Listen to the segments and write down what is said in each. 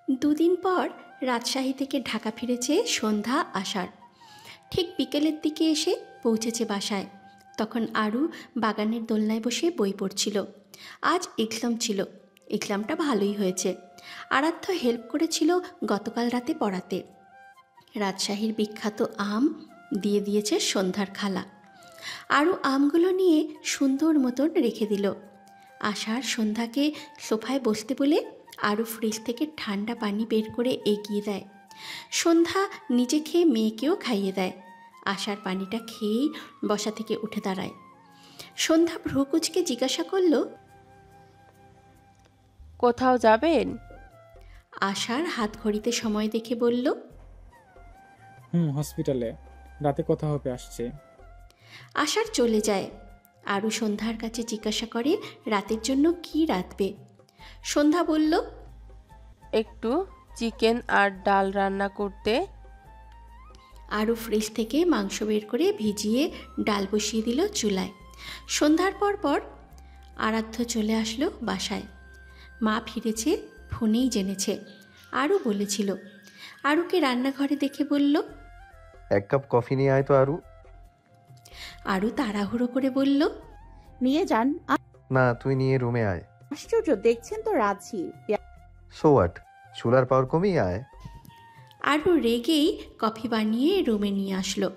দুদিন পর রাজশাহী থেকে ঢাকা ফিরেছে সন্ধ্যা আসার। ঠিক বিকেলের দিকে এসে পৌঁছেছে বাসায়। তখন আরু বাগানের দোলনায় বসে বই পড়ছিল। আজ এক্সাম ছিল। এক্সামটা ভালোই হয়েছে। আরাধ্য হেল্প করেছিল গতকাল রাতে পড়াতে। রাজশাহীর বিখ্যাত আম দিয়ে দিয়েছে সন্ধ্যার খালা। আরও আমগুলো নিয়ে সুন্দর মতন রেখে দিল। আশার সন্ধ্যাকে সোফায় বসতে বলে আরও ফ্রিজ থেকে ঠান্ডা পানি বের করে এগিয়ে দেয়। সন্ধ্যা নিজে খেয়ে মেয়েকেও খাইয়ে দেয়। আশার পানিটা খেয়েই বসা থেকে উঠে দাঁড়ায়। সন্ধ্যা ভ্রুকুচকে জিজ্ঞাসা করল, কোথাও যাবেন? আশার হাত ঘড়িতে সময় দেখে বলল, হসপিটালে, রাতে কথা হবে আসছে। আশার চলে যায়। আরও সন্ধ্যার কাছে জিজ্ঞাসা করে রাতের জন্য কি রাঁধবে। সন্ধ্যা বলল, একটু চিকেন আর ডাল রান্না করতে। আরও ফ্রিজ থেকে মাংস বের করে ভিজিয়ে ডাল বসিয়ে দিল চুলায়। সন্ধ্যার পর আরাধ্য চলে আসলো বাসায়। মা ফিরেছে ফোনেই জেনেছে। আরও বলেছিল। আরুকে রান্নাঘরে দেখে বলল, এক কাপ কফি নিয়ে আয় তো আরু। আরু তাড়াহুড়ো করে বলল, নিয়ে যান। না, তুই নিয়ে রুমে আয়। আশ্চর্য, দেখছেন তো রাজি। সো হোয়াট, চুলার পাওয়ার কমিয়ে আয়। আরু রেগেই কফি বানিয়ে রুমে নিয়ে আসলো।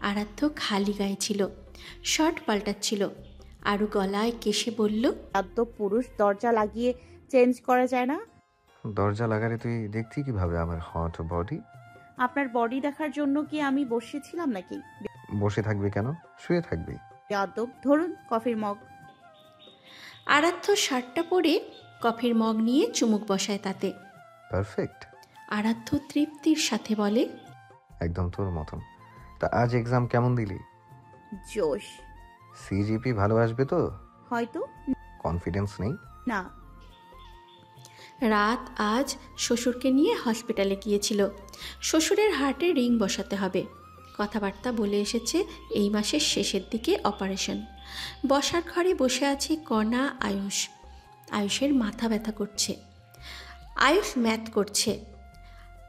আরাধ্য খালি গায়ে ছিল, শার্ট পাল্টাচ্ছিল। আরু গলায় কেশে বলল, আদ্য পুরুষ, দরজা লাগিয়ে চেঞ্জ করা যায় না? দরজা লাগালে তুই দেখতি কিভাবে আমার হট বডি? আপনার বডি দেখার জন্য কি আমি বসেছিলাম নাকি? বসে থাকবি কেন, শুয়ে থাকবি। আদব, ধরুন কফির মগ। আরাধ্য শার্টটা পরে কফির মগ নিয়ে চুমুক বসায় তাতে। পারফেক্ট। আরাধ্য তৃপ্তির সাথে বলে, একদম তোর মতন। তা আজ এক্সাম কেমন দিলি? জোশ। সিজিপি ভালো আসবে তো? হয়তো। কনফিডেন্স নেই? না। রাত আজ শ্বশুরকে নিয়ে হসপিটালে গিয়েছিল। শ্বশুরের হার্টে রিং বসাতে হবে। কথাবার্তা বলে এসেছে এই মাসের শেষের দিকে অপারেশন। বসার ঘরে বসে আছে কণা, আয়ুষ। আয়ুষের মাথা ব্যথা করছে। আয়ুষ ম্যাথ করছে।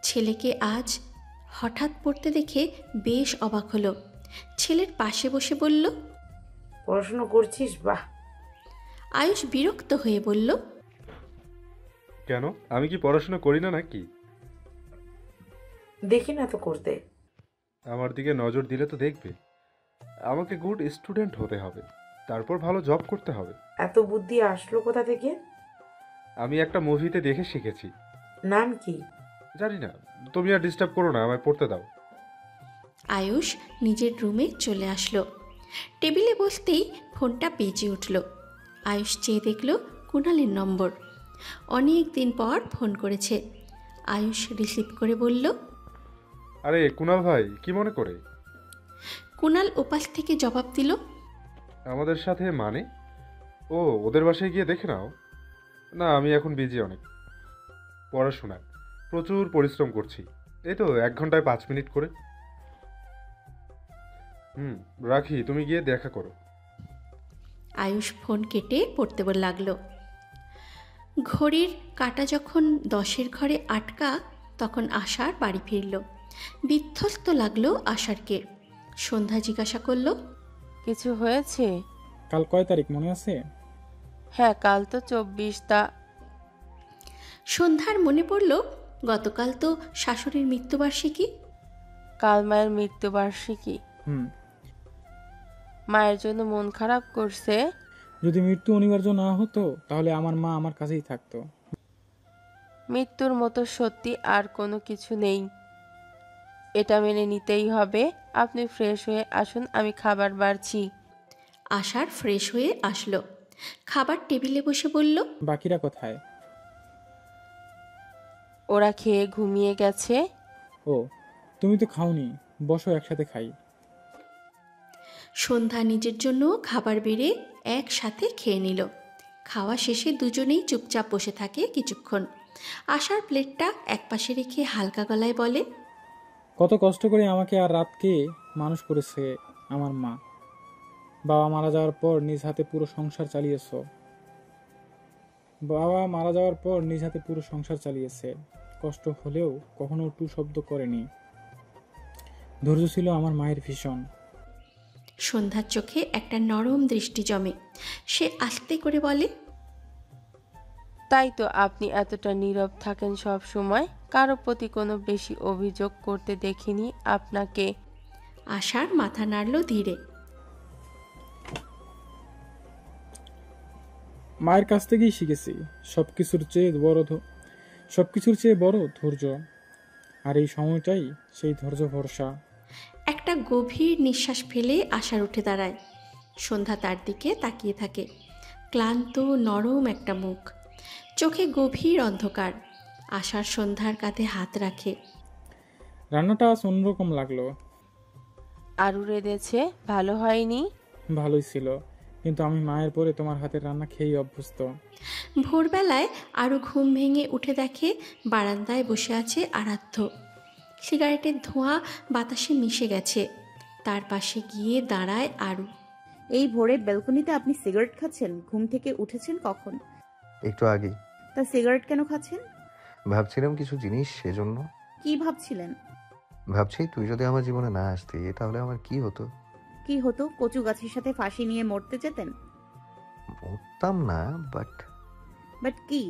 ছেলেকে আজ হঠাৎ পড়তে দেখে বেশ অবাক হলো। ছেলের পাশে বসে বলল, পড়াশোনা করছিস? বাহ। আয়ুষ বিরক্ত হয়ে বলল, কেন, আমি কি পড়াশোনা করি না নাকি? দেখি না তো করতে। আমার দিকে নজর দিলে তো দেখবে। আমাকে গুড স্টুডেন্ট হতে হবে, তারপর ভালো জব করতে হবে। এত বুদ্ধি আসলো কোথা থেকে? আমি একটা মুভিতে দেখে শিখেছি। নাম কি? জানি না, তুমি আর ডিস্টার্ব করো না, আমায় পড়তে দাও। আয়ুষ নিজের রুমে চলে আসলো। টেবিলে বসতেই ফোনটা বেজে উঠল। আয়ুষ চেয়ে দেখল কুণালের নম্বর। অনেক দিন পর ফোন করেছে। আয়ুষ রিসিভ করে বলল, আরে কুণাল ভাই, কি মনে করে? কুণাল ওপাশ থেকে জবাব দিল, আমাদের সাথে মানে? ও, ওদের বাসায় গিয়ে দেখে নাও। না, আমি এখন বিজি অনেক পড়াশোনায়, প্রচুর পরিশ্রম করছি। এই তো 1 ঘন্টায় 5 মিনিট করে। রাখি, তুমি গিয়ে দেখা করো। আয়ুষ ফোন কেটে পড়তে লাগলো। ঘড়ির কাঁটা যখন 10-এর ঘরে আটকা, তখন আশার বাড়ি ফিরল। বিধ্বস্ত লাগলো আশারকে। সন্ধ্যা জিজ্ঞাসা করল, কিছু হয়েছে? কাল কয় তারিখ মনে আছে? হ্যাঁ, কাল তো 24। তা সন্ধ্যার মনে পড়ল গতকাল তো শাশুড়ির মৃত্যুবার্ষিকী। কাল মায়ের মৃত্যুবার্ষিকী। মায়ের জন্য মন খারাপ করছে। যদি মৃত্যু অনিবার্য না হতো তাহলে আমার মা আমার কাছেই থাকতো। মৃত্যুর মতো সত্যি আর কোনো কিছু নেই, এটা মেনে নিতেই হবে। আপনি ফ্রেশ হয়ে আসুন, আমি খাবার বাড়ছি। আশার ফ্রেশ হয়ে আসলো। খাবার টেবিলে বসে বলল, বাকিরা কোথায়? ওরা খেয়ে ঘুমিয়ে গেছে। ও, তুমি তো খাওনি, বসো একসাথে খাই। সন্ধ্যা নিজের জন্য খাবার বেড়ে একসাথে খেয়ে নিল। খাওয়া শেষে দুজনেই চুপচাপ বসে থাকে কিছুক্ষণ। আশার প্লেটটা একপাশে রেখে হালকা গলায় বলে, কত কষ্ট করে আমাকে আর রাতকে মানুষ করেছে আমার মা। বাবা মারা যাওয়ার পর নিজ হাতে পুরো সংসার চালিয়েছে। কষ্ট হলেও কখনো টু শব্দ করেনি। ধৈর্য ছিল আমার মায়ের ভীষণ। সন্ধ্যার চোখে একটা নরম দৃষ্টি জমে। সে আস্তে করে বলে, তাই তো আপনি এতটা নীরব থাকেন সব সময়। কারো প্রতি কোনো বেশি অভিযোগ করতে দেখিনি আপনাকে। আশার মাথা নাড়ল ধীরে। মায়ের কাছ থেকেই শিখেছি সবকিছুর চেয়ে বড় ধৈর্য। আর এই সময়টাই সেই ধৈর্য ভরসা। একটা গভীর নিঃশ্বাস ফেলে আশার উঠে দাঁড়ায়। সন্ধ্যা তার দিকে তাকিয়ে থাকে। ক্লান্ত নরম একটা মুখ, চোখে গভীর অন্ধকার। আশার সন্ধ্যার কাঁধে হাত রাখে। রান্নাটা আজ অন্যরকম লাগলো। আরও রেঁধেছে, ভালো হয়নি? ভালোই ছিল, কিন্তু আমি মায়ের পরে তোমার হাতের রান্না খেয়েই অভ্যস্ত। ভোরবেলায় আরও ঘুম ভেঙে উঠে দেখে বারান্দায় বসে আছে আরাধ্য। সিগারেটের ধোঁয়া বাতাসে মিশে গেছে। তার পাশে গিয়ে দাঁড়ায় আরু। এই ভোরে ব্যালকনিতে আপনি সিগারেট খাচ্ছেন? ঘুম থেকে উঠেছেন কখন? একটু আগেই। তা সিগারেট কেন খাচ্ছেন? ভাবছিলাম কিছু জিনিস, সেজন্য। কি ভাবছিলেন? ভাবছি তুই যদি আমার জীবনে না আসতি তাহলে আমার কি হতো। কি হতো? কচু গাছের সাথে ফাঁসি নিয়ে মরতে যেতেন? মরতাম না, বাট কি?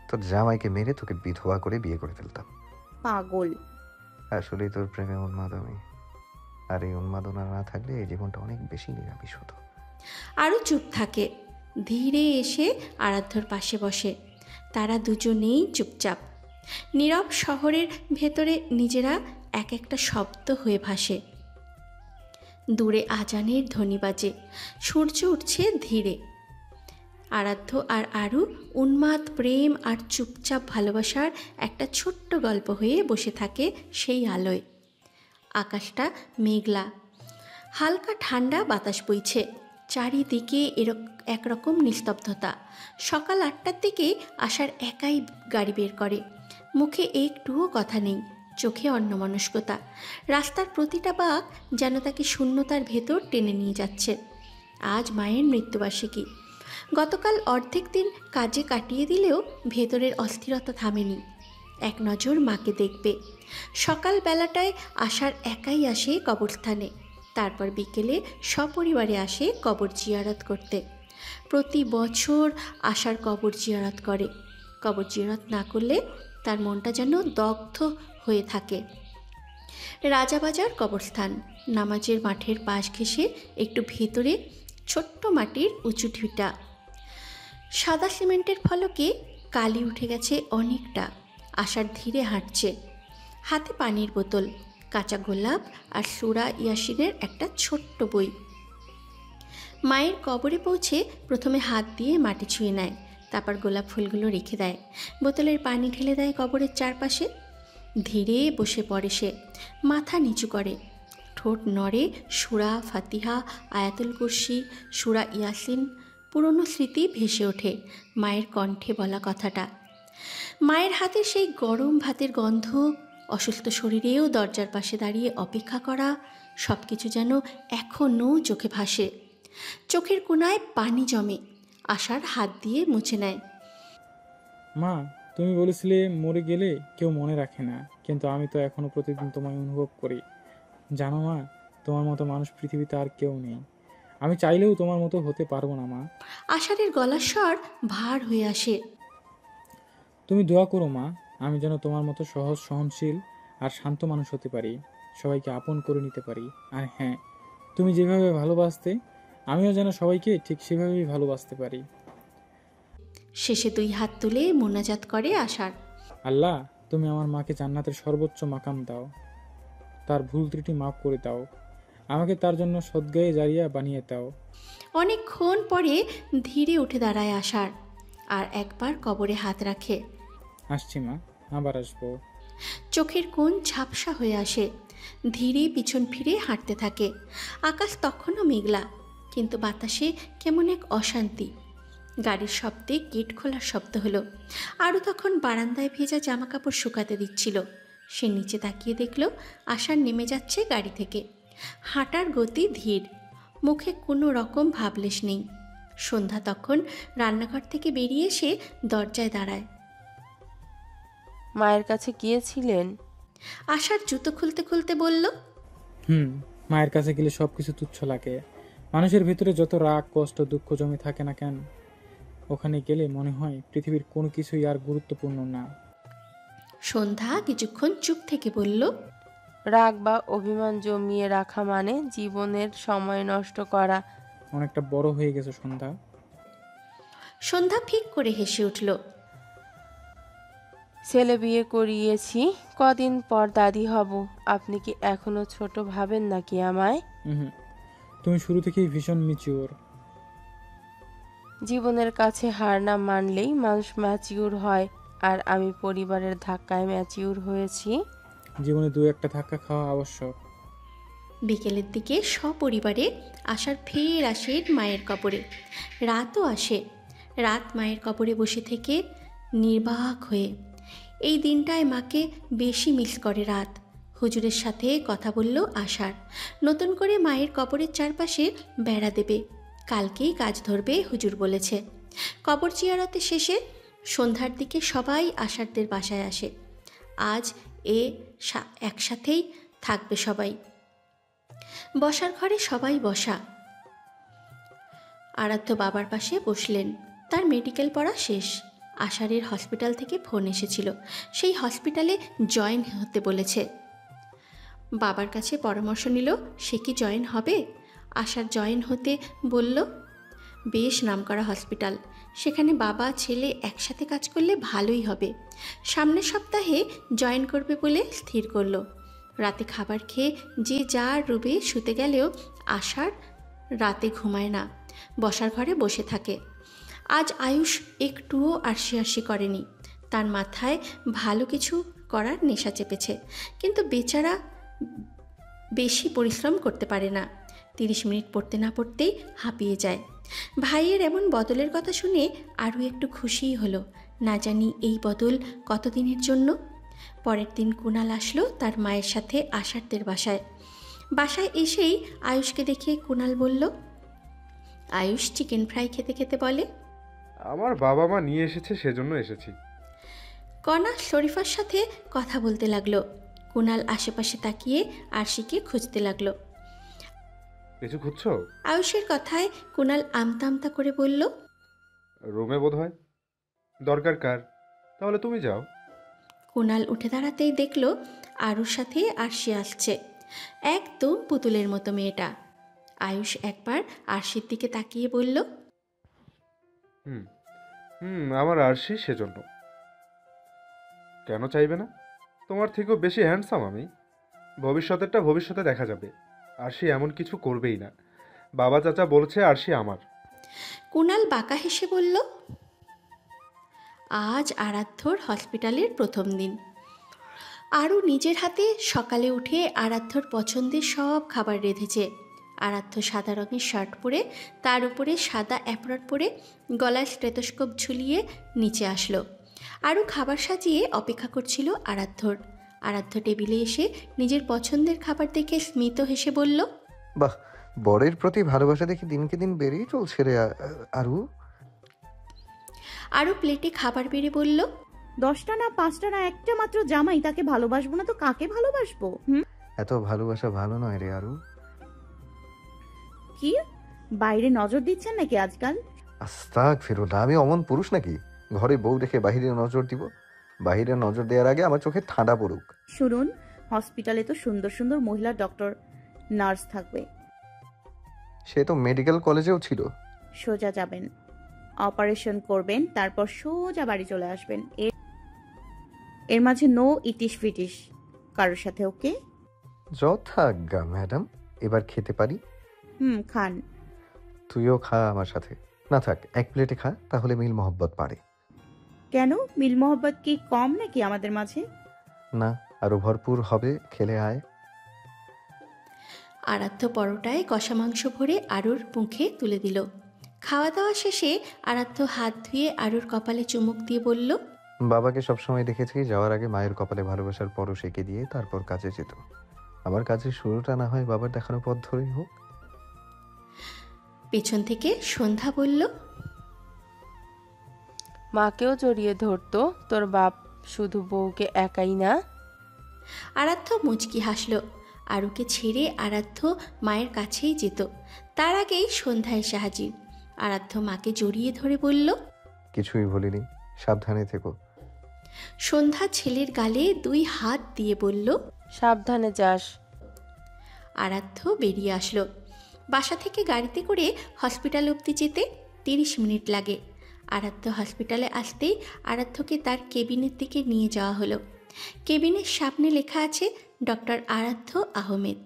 তোর জামাইকে মেরে তোকে বিধবা করে বিয়ে করে ফেলতাম। পাগল। আসলেই তোর প্রেমে উন্মাদ আমি। আর এই উন্মাদনা না থাকলে এই জীবনটা অনেক বেশি নিরামিষ হতো। আরও চুপ থাকে। ধীরে এসে আরাধ্যর পাশে বসে। তারা দুজনেই চুপচাপ। নীরব শহরের ভেতরে নিজেরা এক একটা শব্দ হয়ে ভাসে। দূরে আজানের ধ্বনি বাজে। সূর্য উঠছে ধীরে। আরাধ্য আর আরু উন্মাদ প্রেম আর চুপচাপ ভালোবাসার একটা ছোট্ট গল্প হয়ে বসে থাকে সেই আলোয়। আকাশটা মেঘলা, হালকা ঠান্ডা বাতাস বইছে। চারিদিকে একরকম নিস্তব্ধতা। সকাল 8টার দিকে আশার একাই গাড়ি বের করে। মুখে একটুও কথা নেই, চোখে অন্যমনস্কতা। রাস্তার প্রতিটা বাঁক যেন তাকে শূন্যতার ভেতর টেনে নিয়ে যাচ্ছে। আজ মায়ের মৃত্যুবার্ষিকী। গতকাল অর্ধেক দিন কাজে কাটিয়ে দিলেও ভেতরের অস্থিরতা থামেনি। এক নজর মাকে দেখবে। সকালবেলাটায় আশার একাই আসে কবরস্থানে। তারপর বিকেলে সপরিবারে আসে কবর জিয়ারত করতে। প্রতি বছর আশার কবর জিয়ারত করে। কবর জিয়ারত না করলে তার মনটা যেন দগ্ধ হয়ে থাকে। রাজাবাজার কবরস্থান। নামাজের মাঠের পাশ ঘেঁষে একটু ভেতরে ছোট্ট মাটির উঁচু ঢিটা। সাদা সিমেন্টের ফলকে কালি উঠে গেছে অনেকটা। আশার ধীরে হাঁটছে। হাতে পানির বোতল, কাঁচা গোলাপ আর সুরা ইয়াসিনের একটা ছোট্ট বই। মায়ের কবরে পৌঁছে প্রথমে হাত দিয়ে মাটি ছুঁয়ে নেয়, তারপর গোলাপ ফুলগুলো রেখে দেয়। বোতলের পানি ঢেলে দেয় কবরের চারপাশে। ধীরে বসে পড়ে সে। মাথা নিচু করে। ঠোঁট নড়ে। সুরা ফাতিহা, আয়াতুল কুরসি, সুরা ইয়াসিন। পুরনো স্মৃতি ভেসে ওঠে মায়ের কণ্ঠে বলা কথাটা। মায়ের হাতে সেই গরম ভাতের গন্ধ, অসুস্থ শরীরেও দরজার পাশে দাঁড়িয়ে অপেক্ষা করা, সব কিছু যেন এখনও চোখে ভাসে। চোখের কোণায় পানি জমে। আশার হাত দিয়ে মুছে নেয়। মা, তুমি বলেছিলে মরে গেলে কেউ মনে রাখে না, কিন্তু আমি তো এখনো প্রতিদিন তোমায় অনুভব করি। জানো মা, তোমার মতো মানুষ পৃথিবীতে আর কেউ নেই। আমি চাইলেও তোমার মতো হতে পারবো না মা। আষাঢ়ের গলার স্বর ভার হয়ে আসে। তুমি দোয়া করো মা, আমি যেন তোমার মতো সহজ, সহনশীল আর শান্ত মানুষ হতে পারি, সবাইকে আপন করে নিতে পারি। আর হ্যাঁ, তুমি যেভাবে ভালোবাসতে আমিও যেন সবাইকে ঠিক সেভাবেই ভালোবাসতে পারি। শেষে 2 হাত তুলে মোনাজাত করে আষাঢ়। আল্লাহ, তুমি আমার মাকে জান্নাতের সর্বোচ্চ মাকাম দাও, তার ভুল ত্রুটি মাফ করে দাও, আমাকে তার জন্য সদ্গায়ে জারিয়া বানিয়ে দাও। অনেকক্ষণ পরে ধীরে উঠে দাঁড়ায় আষাঢ় আর একবার কবরে হাত রাখে। আসছি মা, আবার আসবো। চোখের কোণ ঝাপসা হয়ে আসে। ধীরে পিছন ফিরে হাঁটতে থাকে। আকাশ তখনও মেঘলা, কিন্তু বাতাসে কেমন এক অশান্তি। গাড়ির শব্দে গেট খোলার শব্দ হলো। আরও তখন বারান্দায় ভেজা জামা কাপড় শুকাতে দিচ্ছিল। সে নিচে তাকিয়ে দেখল আষাঢ় নেমে যাচ্ছে গাড়ি থেকে। হাঁটার গতি ধীর, মুখে কোনো রকম ভাবলেশ নেই। সন্ধ্যা তখন রান্নাঘর থেকে বেরিয়ে এসে দরজায় দাঁড়ায়। মায়ের কাছে গিয়েছিলেন? আশার জুতো খুলতে খুলতে বলল, মায়ের কাছে গেলে সবকিছু তুচ্ছ লাগে। মানুষের ভিতরে যত রাগ, কষ্ট, দুঃখ জমে থাকে না কেন, ওখানে গেলে মনে হয় পৃথিবীর কোনো কিছুই আর গুরুত্বপূর্ণ না। সন্ধ্যা কিছুক্ষণ চুপ থেকে বলল, রাগ বা অভিমান জমিয়ে রাখা মানে জীবনের সময় নষ্ট করা। অনেকটা বড় হয়ে গেছে সন্ধ্যা। সন্ধ্যা ফিক করে হেসে উঠল। ছেলে বিয়ে করিয়েছি, কদিন পর দাদি হব। আপনি কি এখনো ছোট ভাবেন নাকি আমায়? তুমি শুরু থেকেই ভীষণ ম্যাচিওর। জীবনের কাছে হার না মানলেই মানুষ ম্যাচিউর হয়, আর আমি পরিবারের ধাক্কায় ম্যাচিউর হয়েছি। জীবনে দু একটা ধাক্কা খাওয়া আবশ্যক। বিকেলের দিকে সপরিবারে আশার ফের আসে মায়ের কবরে। রাতও আসে। রাত মায়ের কবরে বসে থেকে নির্বাক হয়ে। এই দিনটায় মাকে বেশি মিস করে রাত। হুজুরের সাথে কথা বলল আশার, নতুন করে মায়ের কবরের চারপাশে বেড়া দেবে, কালকেই কাজ ধরবে হুজুর বলেছে। কবর জিয়ারতে শেষে সন্ধ্যার দিকে সবাই আশারদের বাসায় আসে। আজ একসাথেই থাকবে সবাই। বসার ঘরে সবাই বসা। আরাধ্য বাবার পাশে বসলেন। তার মেডিকেল পড়া শেষ। আষাঢ়ের হসপিটাল থেকে ফোন এসেছিল, সেই হসপিটালে জয়েন হতে বলেছে। বাবার কাছে পরামর্শ নিল সে কি জয়েন হবে। আশার জয়েন হতে বলল। বেশ নামকরা হসপিটাল, সেখানে বাবা ছেলে একসাথে কাজ করলে ভালোই হবে। সামনের সপ্তাহে জয়েন করবে বলে স্থির করলো। রাতে খাবার খেয়ে যে যার রুমে শুতে গেলেও আশার রাতে ঘুমায় না, বসার ঘরে বসে থাকে। আজ আয়ুষ একটুও আরশি করেনি। তার মাথায় ভালো কিছু করার নেশা চেপেছে, কিন্তু বেচারা বেশি পরিশ্রম করতে পারে না। 30 মিনিট পড়তে না পড়তেই হাঁপিয়ে যায়। ভাইয়ের এমন বদলের কথা শুনে আরও একটু খুশিই হলো। না জানি এই বদল কতদিনের জন্য। পরের দিন কুণাল আসলো তার মায়ের সাথে আশারদের বাসায়। বাসায় এসেই আয়ুষকে দেখে কুণাল বলল, আয়ুষ চিকেন ফ্রাই খেতে খেতে বলে, আমার বাবা মা নিয়ে এসেছে, সেজন্য এসেছি। কণা শরীফার সাথে কথা বলতে লাগলো। কুণাল আশেপাশে তাকিয়ে আরশিকে খুঁজতে লাগলো। কিছু খুঁজছো? আয়ুষের কথায় কুণাল আমতা আমতা করে বলল, রুমে বোধ হয়। দরকার কার? তাহলে তুমি যাও। কুণাল উঠে দাঁড়াতেই দেখলো আরুর সাথে আরশি আসছে। একদম পুতুলের মতো মেয়েটা। আয়ুষ একবার আরশির দিকে তাকিয়ে বলল, আমার আরশি, সেজন্য। কেন চাইবে না? তোমার থেকেও বেশি হ্যান্ডসাম আমি। ভবিষ্যতেরটা ভবিষ্যতে দেখা যাবে। আরশি এমন কিছু করবেই না। বাবা চাচা বলছে আরশি আমার। কুণাল বাঁকা হেসে বলল, আজ আরাধ্যর হসপিটালের প্রথম দিন। আরও নিজের হাতে সকালে উঠে আরাধ্যর পছন্দের সব খাবার রেঁধেছে। আরাধ্য সাদা রঙের শার্ট পরে, তার উপরে সাদা অ্যাপ্রন পরে, গলায় স্টেথোস্কোপ ঝুলিয়ে নিচে আসলো। আরও খাবার সাজিয়ে অপেক্ষা করছিল আরাধ্যর। আরাধ্য টেবিলে এসে নিজের পছন্দের খাবার দেখে স্মিত হেসে বলল, বাহ, বরের প্রতি ভালোবাসা দেখি দিনকে দিন বেড়েই চলছে রে আরু। আরও প্লেটে খাবার বেড়ে বলল, 10টা না 5টা না একটা মাত্র জামাই, তাকে ভালোবাসবো না তো কাকে ভালোবাসবো? এত ভালোবাসা ভালো নয় রে আরু। কি বাইরে নজর দিচ্ছেন নাকি আজকাল? আস্তাগফিরুল্লাহ, আমি অমন পুরুষ নাকি ঘরে বউ রেখে বাহিরে নজর দিব? বাহিরে নজর দেওয়ার আগে আমার চোখে ঠান্ডা পড়ুক। শুনুন, হসপিটালে তো সুন্দর সুন্দর মহিলা ডক্টর নার্স থাকবে। সে তো মেডিকেল কলেজেও ছিল। সোজা যাবেন, অপারেশন করবেন, তারপর সোজা বাড়ি চলে আসবেন। এর মাঝে নো ইটিশ ফিটিশ কারোর সাথে, ওকে? যথাজ্ঞা ম্যাডাম। এবার খেতে পারি? খান। তুইও খা আমার সাথে। না থাক, এক প্লেটে খা, তাহলে মিল মহব্বত বাড়ে। কেন, মিল মোহব্বত কি কম নাকি আমাদের মাঝে? না, আরো ভরপুর হবে, খেলে আয়। আরাধ্য পরোটায় কষা মাংস ভরে আরুর মুখে তুলে দিল। খাওয়া দাওয়া শেষে আরাধ্য হাত ধুয়ে আরুর কপালে চুমুক দিয়ে বলল, বাবাকে সবসময় দেখেছি যাওয়ার আগে মায়ের কপালে ভালোবাসার পরশ এঁকে দিয়ে তারপর কাজে যেত। আমার কাজের শুরুটা না হয় বাবার দেখানো পথ ধরেই হোক। পেছন থেকে সন্ধ্যা বলল, মাকেও জড়িয়ে ধরতো তোর বাপ, শুধু বউকে একাই না। আরাধ্য মুচকি হাসল। আরুকে ছেড়ে আরাধ্য মায়ের কাছেই যেত। তার আগেই সন্ধ্যা এসে হাজির। আরাধ্য মাকে জড়িয়ে ধরে বলল, কিছুই বলিনি, সাবধানে থেকো। সন্ধ্যা ছেলের গালে 2 হাত দিয়ে বলল। সাবধানে যাস। আরাধ্য বেরিয়ে আসলো। বাসা থেকে গাড়িতে করে হসপিটাল অবধি যেতে 30 মিনিট লাগে। আরাধ্য হসপিটালে আসতেই আরাধ্যকে তার কেবিনের দিকে নিয়ে যাওয়া হলো। কেবিনের সামনে লেখা আছে ডক্টর আরাধ্য আহমেদ।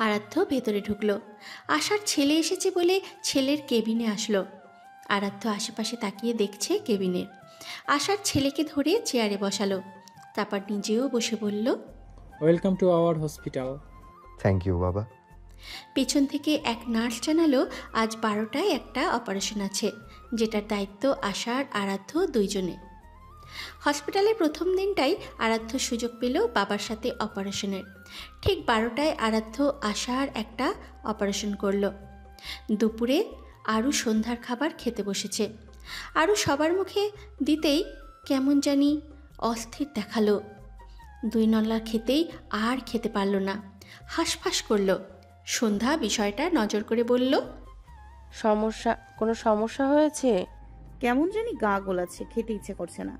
আরাধ্য ভেতরে ঢুকলো। আশার ছেলে এসেছে বলে ছেলের কেবিনে আসলো। আরাধ্য আশেপাশে তাকিয়ে দেখছে কেবিনের। আশার ছেলেকে ধরে চেয়ারে বসালো। তারপর নিজেও বসে বলল, welcome to our hospital. Thank you বাবা। পিছন থেকে এক নার্স জানালো আজ 12টায় একটা অপারেশন আছে, যেটার দায়িত্ব আশার আরাধ্য দুইজনে। হসপিটালের প্রথম দিনটাই আরাধ্য সুযোগ পেল বাবার সাথে অপারেশনের। ঠিক 12টায় আরাধ্য আশার একটা অপারেশন করলো। দুপুরে আরু সন্ধ্যার খাবার খেতে বসেছে। আরু সবার মুখে দিতেই কেমন জানি অস্থির দেখালো। 2 নল্লা খেতেই আর খেতে পারল না, হাঁসফাঁস করলো। সন্ধ্যা বিষয়টা নজর করে বলল, কোনো সমস্যা হয়েছে? কেমন জানি গা গোলাচ্ছে, খেতে ইচ্ছে করছে না।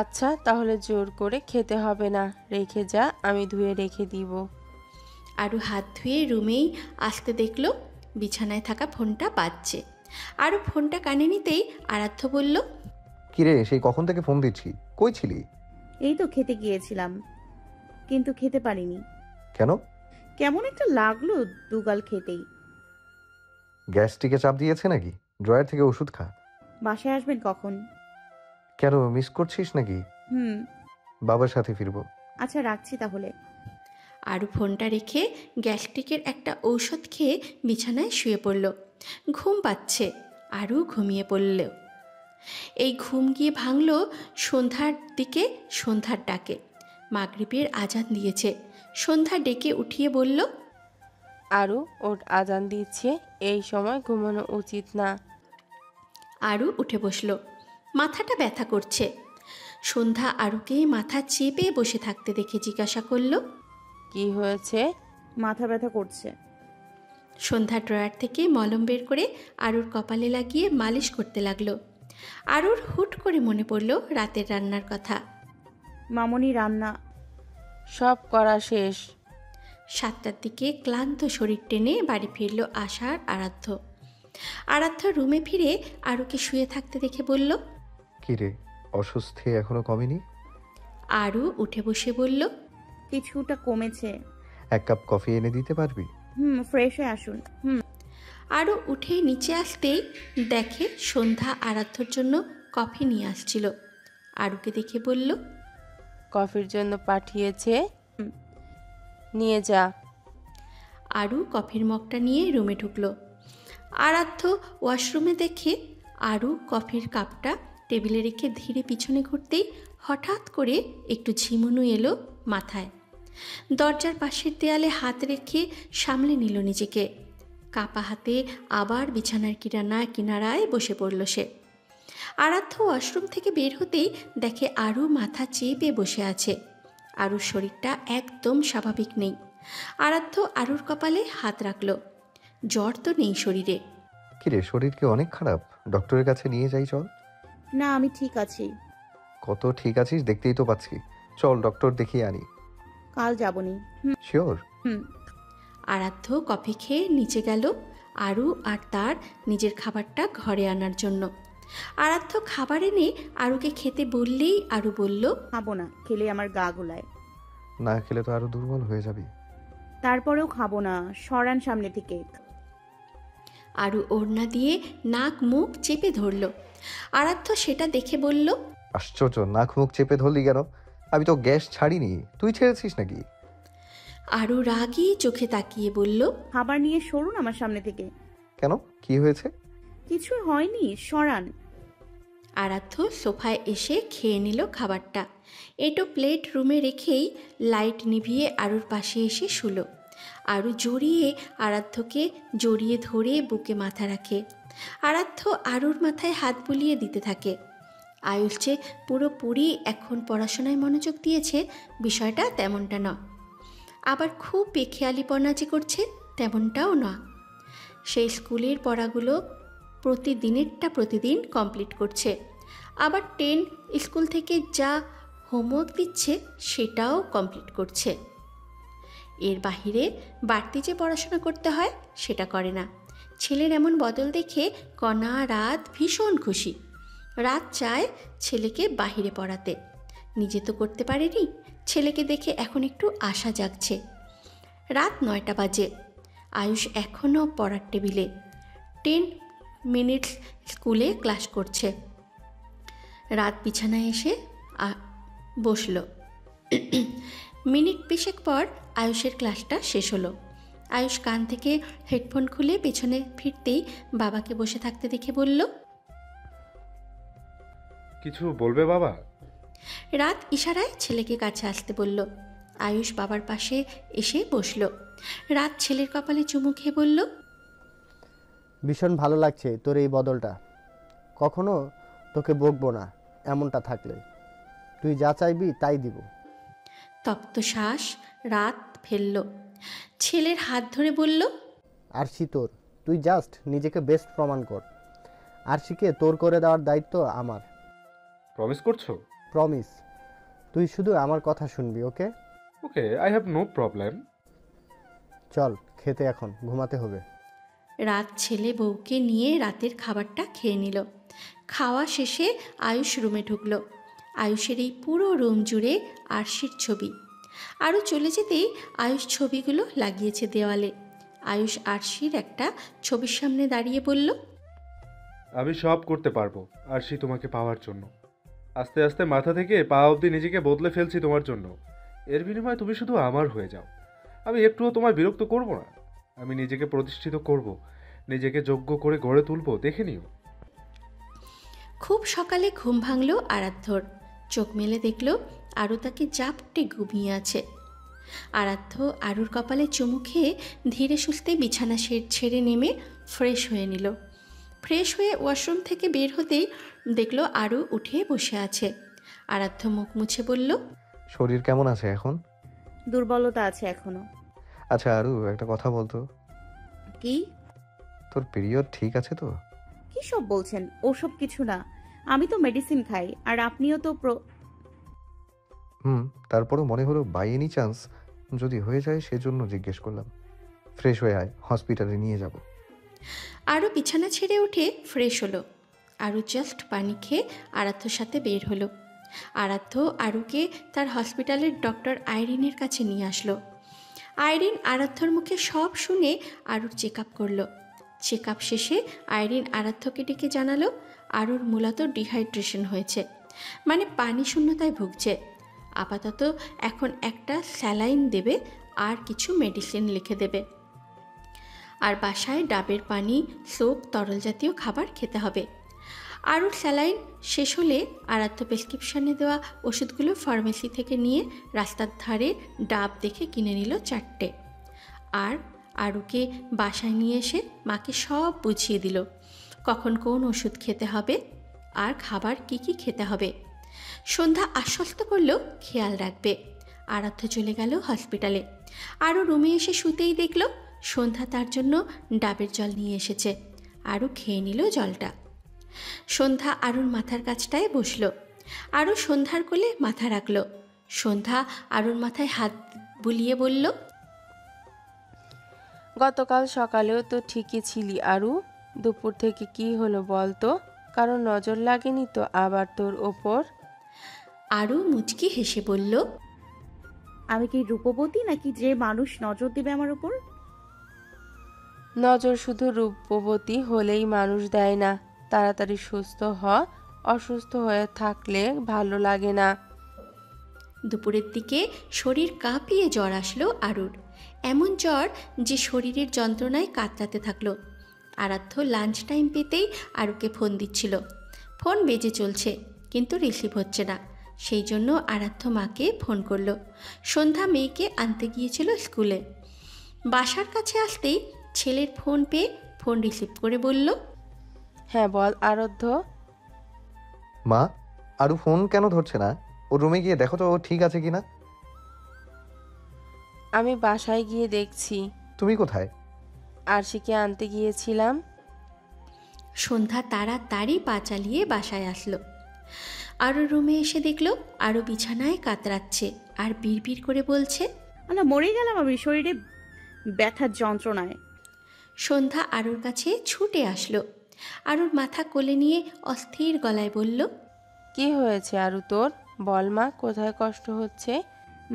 আচ্ছা, তাহলে জোর করে খেতে হবে না, রেখে যা, আমি ধুয়ে রেখে দিব। আরু হাত ধুয়ে রুমেই আসতে দেখলো বিছানায় থাকা ফোনটা বাজছে। আরু ফোনটা কানে নিতেই আরাধ্য বলল, কিরে, সেই কখন থেকে ফোন দিচ্ছি, কই ছিলি? এই তো খেতে গিয়েছিলাম, কিন্তু খেতে পারিনি। কেন? কেমন একটা লাগলো দুগাল খেতেই। গ্যাস্ট্রিকে চাপ দিয়েছে নাকি? ড্রয়ার থেকে ওষুধ খা। বাসায় আসবেন কখন? কেন, মিস করছিস নাকি? বাবার সাথে ফিরবো। আচ্ছা, রাখছি তাহলে। আরু ফোনটা রেখে গ্যাস্ট্রিকের একটা ঔষধ খেয়ে বিছানায় শুয়ে পড়ল। ঘুম পাচ্ছে। আরু ঘুমিয়ে পড়ল। এই ঘুম গিয়ে ভাঙল সন্ধ্যার দিকে। সন্ধ্যার ডাকে মাগরিবের আজান দিয়েছে। সন্ধ্যা ডেকে উঠিয়ে বলল, আরু ওর আজান দিচ্ছে, এই সময় ঘুমানো উচিত না। আরু উঠে বসল। মাথাটা ব্যথা করছে। সন্ধ্যা আরুকে মাথা চেপে বসে থাকতে দেখে জিজ্ঞাসা করল, কি হয়েছে? মাথা ব্যথা করছে। সন্ধ্যা ড্রয়ার থেকে মলম বের করে আরুর কপালে লাগিয়ে মালিশ করতে লাগলো। আরুর হুট করে মনে পড়ল রাতের রান্নার কথা। মামনি রান্না সব করা শেষ। 7টার দিকে ক্লান্ত শরীর টেনে বাড়ি ফিরল আশার আরাধ্য। আরাধ্য রুমে ফিরে আরুকে শুয়ে থাকতে দেখে বলল, কিরে, অস্বস্তি এখনো কমেনি? আরু উঠে বসে বলল, কিছুটা কমেছে। 1 কাপ কফি এনে দিতে পারবি? ফ্রেশ হয়ে আসুন। আরু উঠে নিচে আসতেই দেখে সন্ধ্যা আরাধ্যর জন্য কফি নিয়ে আসছিল। আরুকে দেখে বলল, কফির জন্য পাঠিয়েছে, নিয়ে যা। আরু কফির মগটা নিয়ে রুমে ঢুকলো। আরাধ্য ওয়াশরুমে দেখে আরু কফির কাপটা টেবিলে রেখে ধীরে পিছনে ঘুরতেই হঠাৎ করে একটু ঝিমুনি এলো মাথায়। দরজার পাশের দেয়ালে হাত রেখে সামলে নিল নিজেকে। কাপা হাতে আবার বিছানার কিনারায় বসে পড়ল সে। আরাধ্য ওয়াশরুম থেকে বের হতেই দেখে আরু মাথা চেপে বসে আছে। আরুর শরীরটা একদম স্বাভাবিক নেই। আরাধ্য আরুর কপালে হাত রাখল। জ্বর তো নেই শরীরে। কিরে, শরীর কি অনেক খারাপ? ডক্টরের কাছে নিয়ে যাই চল। না, আমি ঠিক আছি। কত ঠিক আছিস দেখতেই তো পাচ্ছি। চল ডক্টর দেখিয়ে আনি। কাল যাবনি। শিওর? আরাধ্য কফি খেয়ে নিচে গেল আরু আর তার নিজের খাবারটা ঘরে আনার জন্য। আরাধ্য খাবার এনে আরুকে খেতে বললেই আরু বলল, খাবো না, খেলে আমার গা গোলায়। না খেলে তো আরো দুর্বল হয়ে যাবি। তারপরেও খাবো না, সরান সামনে থেকে। আরু ওড়না দিয়ে নাক মুখ চেপে ধরল। আরাধ্য সেটা দেখে বলল, আশ্চর্য, নাক মুখ চেপে ধরলি কেন? আমি তো গ্যাস ছাড়িনি, তুই ছেড়েছিস নাকি? আরু রাগী চোখে তাকিয়ে বলল, খাবার নিয়ে সরুন আমার সামনে থেকে। কেন, কি হয়েছে? কিছু হয়নি, সরান। আরাধ্য সোফায় এসে খেয়ে নিল খাবারটা। এটো প্লেট রুমে রেখেই লাইট নিভিয়ে আরুর পাশে এসে শুলো। আরু আরাধ্যকে জড়িয়ে ধরে বুকে মাথা রাখে। আরাধ্য আরুর মাথায় হাত বুলিয়ে দিতে থাকে। আয়ুষ যে পুরোপুরি এখন পড়াশোনায় মনোযোগ দিয়েছে বিষয়টা তেমনটা নয়, আবার খুব বেখেয়ালিপনা যে করছে তেমনটাও নয়। সেই স্কুলের পড়াগুলো প্রতিদিন কমপ্লিট করছে, আবার 10 স্কুল থেকে যা হোমওয়ার্ক দিচ্ছে সেটাও কমপ্লিট করছে। এর বাহিরে বাড়তি যে পড়াশোনা করতে হয় সেটা করে না। ছেলের এমন বদল দেখে কণা রাত ভীষণ খুশি। রাত চায় ছেলেকে বাহিরে পড়াতে, নিজে তো করতে পারেনি, ছেলেকে দেখে এখন একটু আশা জাগছে। রাত 9টা বাজে, আয়ুষ এখনও পড়ার টেবিলে 10 মিনিটস স্কুলে ক্লাস করছে। রাত বিছানায় এসে বসল। মিনিট 20 পর আয়ুষের ক্লাসটা শেষ হলো। আয়ুষ কান থেকে হেডফোন খুলে পেছনে ফিরতেই বাবাকে বসে থাকতে দেখে বলল, কিছু বলবে বাবা? রাত ইশারায় ছেলেকে কাছে আসতে বলল। আয়ুষ বাবার পাশে এসে বসল। রাত ছেলের কপালে চুমু খেয়ে বলল, ভীষণ ভালো লাগছে তোর এই বদলটা। কখনো তোকে বকবো না এমনটা থাকলে, তুই যা চাইবি তাই দিব। তপ্ত শ্বাস রাত ফেলল। ছেলের হাত ধরে বলল, আরশি তোর, তুই জাস্ট নিজেকে বেস্ট প্রমাণ কর। আরশিকে তোর করে দেওয়ার দায়িত্ব আমার। প্রমিস করছো? প্রমিস। তুই শুধু আমার কথা শুনবি, ওকে? ওকে, আই হ্যাভ নো প্রবলেম। চল খেতে, এখন ঘুমাতে হবে। রাত ছেলে বউকে নিয়ে রাতের খাবারটা খেয়ে নিল। খাওয়া শেষে আয়ুষ রুমে ঢুকল। আয়ুষের এই পুরো রুম জুড়ে আরশির ছবি। আরও চলে যেতেই আয়ুষ ছবিগুলো লাগিয়েছে দেওয়ালে। আয়ুষ আরশির একটা ছবির সামনে দাঁড়িয়ে বলল, আমি সব করতে পারবো আরশি তোমাকে পাওয়ার জন্য। আস্তে আস্তে মাথা থেকে পা অবধি নিজেকে বদলে ফেলছি তোমার জন্য। এর বিনিময়ে তুমি শুধু আমার হয়ে যাও। আমি একটুও তোমায় বিরক্ত করব না। আমি নিজেকে প্রতিষ্ঠিত করব, নিজেকে যোগ্য করে গড়ে তুলবো, দেখে নিও। খুব সকালে ঘুম ভাঙল আরাধ্যর। চোখ মেলে দেখল আরও তাকে জাপটে ঘুমিয়ে আছে। আরাধ্য আরুর কপালে চুমু খেয়ে ধীরে সুস্থে বিছানা ছেড়ে নেমে ফ্রেশ হয়ে নিল। ফ্রেশ হয়ে ওয়াশরুম থেকে বের হতেই দেখল আরু উঠে বসে আছে। আরাধ্য মুখ মুছে বলল, শরীর কেমন আছে এখন? দুর্বলতা আছে এখনো। আচ্ছা আরু, একটা কথা বলতো। কি? তোর পিরিয়ড ঠিক আছে তো? কি সব বলছেন? ওসব কিছু না, আমি তো মেডিসিন খাই। আর আপনিও তো তারপরও মনে হলো বাই এনি চান্স যদি হয়ে যায়, সেজন্য জিজ্ঞেস করলাম। ফ্রেশ হয়ে আয়, হসপিটালে নিয়ে যাব। আরও বিছানা ছেড়ে উঠে ফ্রেশ হলো। আরু জাস্ট পানি খেয়ে আরাধ্যর সাথে বের হলো। আরাধ্য আরুকে তার হসপিটালের ডক্টর আইরিনের কাছে নিয়ে আসলো। আইরিন আরাধ্যর মুখে সব শুনে আরুর চেক আপ করলো। চেক আপ শেষে আইরিন আরাধ্যকে ডেকে জানালো আরুর মূলত ডিহাইড্রেশন হয়েছে, মানে পানি শূন্যতায় ভুগছে। আপাতত এখন একটা স্যালাইন দেবে আর কিছু মেডিসিন লিখে দেবে। আর বাসায় ডাবের পানি, সোপ, তরল জাতীয় খাবার খেতে হবে। আরও স্যালাইন শেষ হলে আরাধ্য প্রেসক্রিপশানে দেওয়া ওষুধগুলো ফার্মেসি থেকে নিয়ে রাস্তার ধারে ডাব দেখে কিনে নিল 4টে। আর আরুকে বাসায় নিয়ে এসে মাকে সব বুঝিয়ে দিল, কখন কোন ওষুধ খেতে হবে আর খাবার কি কি খেতে হবে। সন্ধ্যা আশ্বস্ত করলেও খেয়াল রাখবে। আরাধ্য চলে গেল হসপিটালে। আরও রুমে এসে শুতেই দেখল সন্ধ্যা তার জন্য ডাবের জল নিয়ে এসেছে। আরও খেয়ে নিল জলটা। সন্ধ্যা আরুর মাথার কাছটায় বসল। আরও সন্ধ্যার কোলে মাথা রাখল। সন্ধ্যা আরুর মাথায় হাত বুলিয়ে বলল, গতকাল সকালেও তো ঠিকই ছিলি আরু। দুপুর থেকে কি হলো বল তো? কারণ নজর লাগেনি তো আবার তোর ওপর? আরু মুচকি হেসে বলল, আমি কি রূপবতী নাকি যে মানুষ নজর দেবে আমার উপর? নজর শুধু রূপবতী হলেই মানুষ দেয় না। তাড়াতাড়ি সুস্থ হ, অসুস্থ হয়ে থাকলে ভালো লাগে না। দুপুরের দিকে শরীর কাঁপিয়ে জ্বর আসলো আরুর। এমন জ্বর যে শরীরের যন্ত্রণায় কাতরাতে থাকলো। আরাধ্য লাঞ্চ টাইম পেতেই আরুকে ফোন দিচ্ছিল। ফোন বেজে চলছে কিন্তু রিসিভ হচ্ছে না। সেই জন্য আরাধ্য মাকে ফোন করলো। সন্ধ্যা মেয়েকে আনতে গিয়েছিল স্কুলে। বাসার কাছে আসতেই ছেলের ফোন পেয়ে ফোন রিসিভ করে বলল, হ্যাঁ বল আরাধ্য। মা, আরু ফোন কেন ধরছে না? ওর রুমে গিয়ে দেখো তো ও ঠিক আছে কিনা। আমি বাসায় গিয়ে দেখছি। তুমি কোথায়? আরশিকে আনতে গিয়েছিলাম। সন্ধ্যা তাড়াতাড়ি পা চালিয়ে বাসায় আসলো। আরও রুমে এসে দেখলো আরও বিছানায় কাতরাচ্ছে আর বিড়বিড় করে বলছে, আল্লাহ, মরে গেলাম আমি শরীরে ব্যথার যন্ত্রণায়। সন্ধ্যা আরুর কাছে ছুটে আসলো। আরুর মাথা কোলে নিয়ে অস্থির গলায় বলল, কি হয়েছে আরু তোর? বল মা, কোথায় কষ্ট হচ্ছে?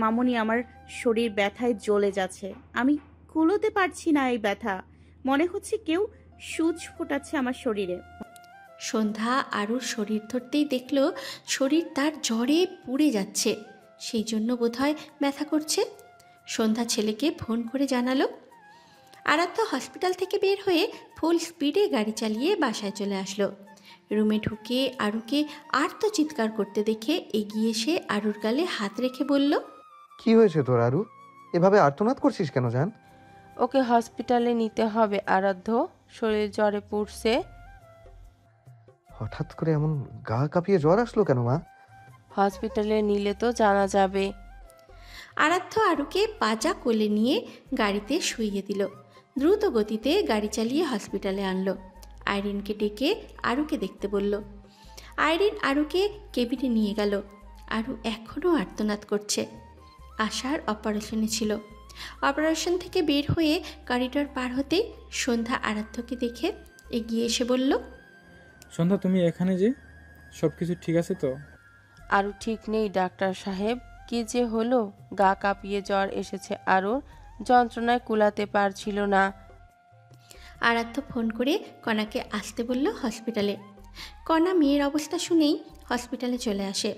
মামুনি, আমার শরীর ব্যথায় জ্বলে যাচ্ছে। আমি কুলোতে পারছি না এই ব্যথা। মনে হচ্ছে কেউ সূচ ফোটাচ্ছে আমার শরীরে। সন্ধ্যা আরুর শরীর ধরতেই দেখলো শরীর তার জ্বরে পুড়ে যাচ্ছে, সেই জন্য বোধহয় ব্যথা করছে। সন্ধ্যা ছেলেকে ফোন করে জানালো। আরাধ্য হসপিটাল থেকে বের হয়ে ফুল স্পিডে গাড়ি চালিয়ে বাসায় চলে আসলো। রুমে ঢুকে আরুকে আর্ত চিৎকার করতে দেখে এগিয়ে এসে আরুর গালে হাত রেখে বলল, কি হয়েছে তোর আরু? এভাবে আর্তনাদ করছিস কেন জান? ওকে হসপিটালে নিতে হবে আরাধ্য, শরীর জ্বরে পুড়ছে। হঠাৎ করে এমন গা কাঁপিয়ে জ্বর আসলো কেন মা? হসপিটালে নিলে তো জানা যাবে। আরাধ্য আরুকে পাজা কোলে নিয়ে গাড়িতে শুইয়ে দিল। দ্রুত গতিতে গাড়ি চালিয়ে হসপিটালে আনলো। আইরিনকে ডেকে আরুকে দেখতে বলল। আইরিন আরুকে কেবিনে নিয়ে গেল। আরু এখনও আর্তনাদ করছে। আশার অপারেশনে ছিল। অপারেশন থেকে বের হয়ে করিডর পার হতেই সন্ধ্যা আরাধ্যকে দেখে এগিয়ে এসে বলল, সন্ধ্যা, তুমি এখানে যে? সব কিছু ঠিক আছে তো? আরু ঠিক নেই ডাক্তার সাহেব। কি যে হলো, গা কাঁপিয়ে জ্বর এসেছে আরুর, যন্ত্রণায় কুলাতে পারছিল না। আরাধ্য ফোন করে কণাকে আসতে বলল হসপিটালে। কণা মেয়ের অবস্থা শুনেই হসপিটালে চলে আসে।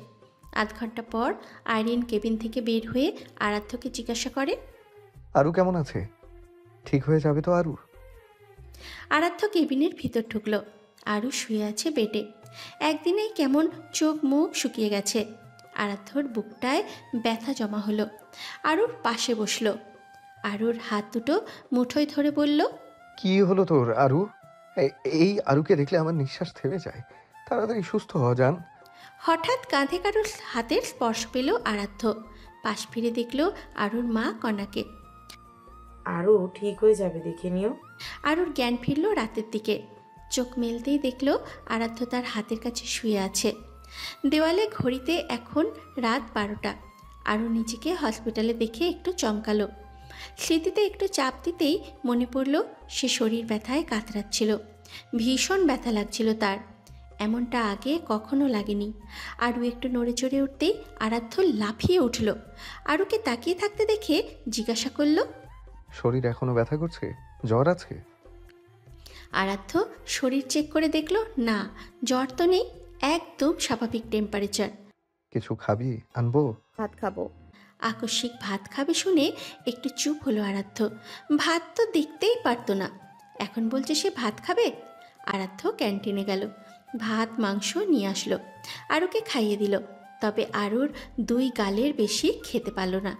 আধ ঘন্টা পর আইরিন কেবিন থেকে বের হয়ে আরাধ্যকে জিজ্ঞাসা করে, আরু কেমন আছে? ঠিক হয়ে যাবে তো আরু? আরাধ্য কেবিনের ভিতর ঢুকলো। আরু শুয়ে আছে বেডে। একদিনেই কেমন চোখ মুখ শুকিয়ে গেছে। আরাধ্যর বুকটায় ব্যথা জমা হলো। আরুর পাশে বসলো। আরুর হাত দুটো মুঠোয় ধরে বলল, কি হলো তোর আরু? এই আরুকে দেখলে আমার নিঃশ্বাস থেমে যায়। তাড়াতাড়ি সুস্থ হ জান। হঠাৎ কাঁধে কারুর হাতের স্পর্শ পেল আরাধ্য। পাশ ফিরে দেখল আরুর মা কণাকে। আরও ঠিক হয়ে যাবে, দেখে নিও। আরুর জ্ঞান ফিরল রাতের দিকে। চোখ মেলতেই দেখল আরাধ্য তার হাতের কাছে শুয়ে আছে। দেওয়ালে ঘড়িতে এখন রাত 12টা। আরু নিজেকে হসপিটালে দেখে একটু চমকালো। স্মৃতিতে একটু চাপ দিতেই মনে পড়ল সে শরীর ব্যথায় কাতরাচ্ছিল। ভীষণ ব্যথা লাগছিল তার। এমনটা আগে কখনো লাগেনি। আরু একটু নড়ে চড়ে উঠতেই আরাধ্য লাফিয়ে উঠল। আরুকে তাকিয়ে থাকতে দেখে জিজ্ঞাসা করল, শরীর এখনো ব্যথা করছে? জ্বর আছে? আরাধ্য শরীর চেক করে দেখল না, জ্বর তো নেই, একদম স্বাভাবিক টেম্পারেচার। কিছু খাবি? আনবো? ভাত খাবো। আকস্মিক ভাত খাবে শুনে একটু চুপ হলো আরাধ্য। ভাত তো দেখতেই পারতো না, এখন বলছে সে ভাত খাবে। আরাধ্য ক্যান্টিনে গেল, ভাত মাংস নিয়ে আসলো। আরুকে খাইয়ে দিল। তবে আরুর 2 গালের বেশি খেতে পারল না।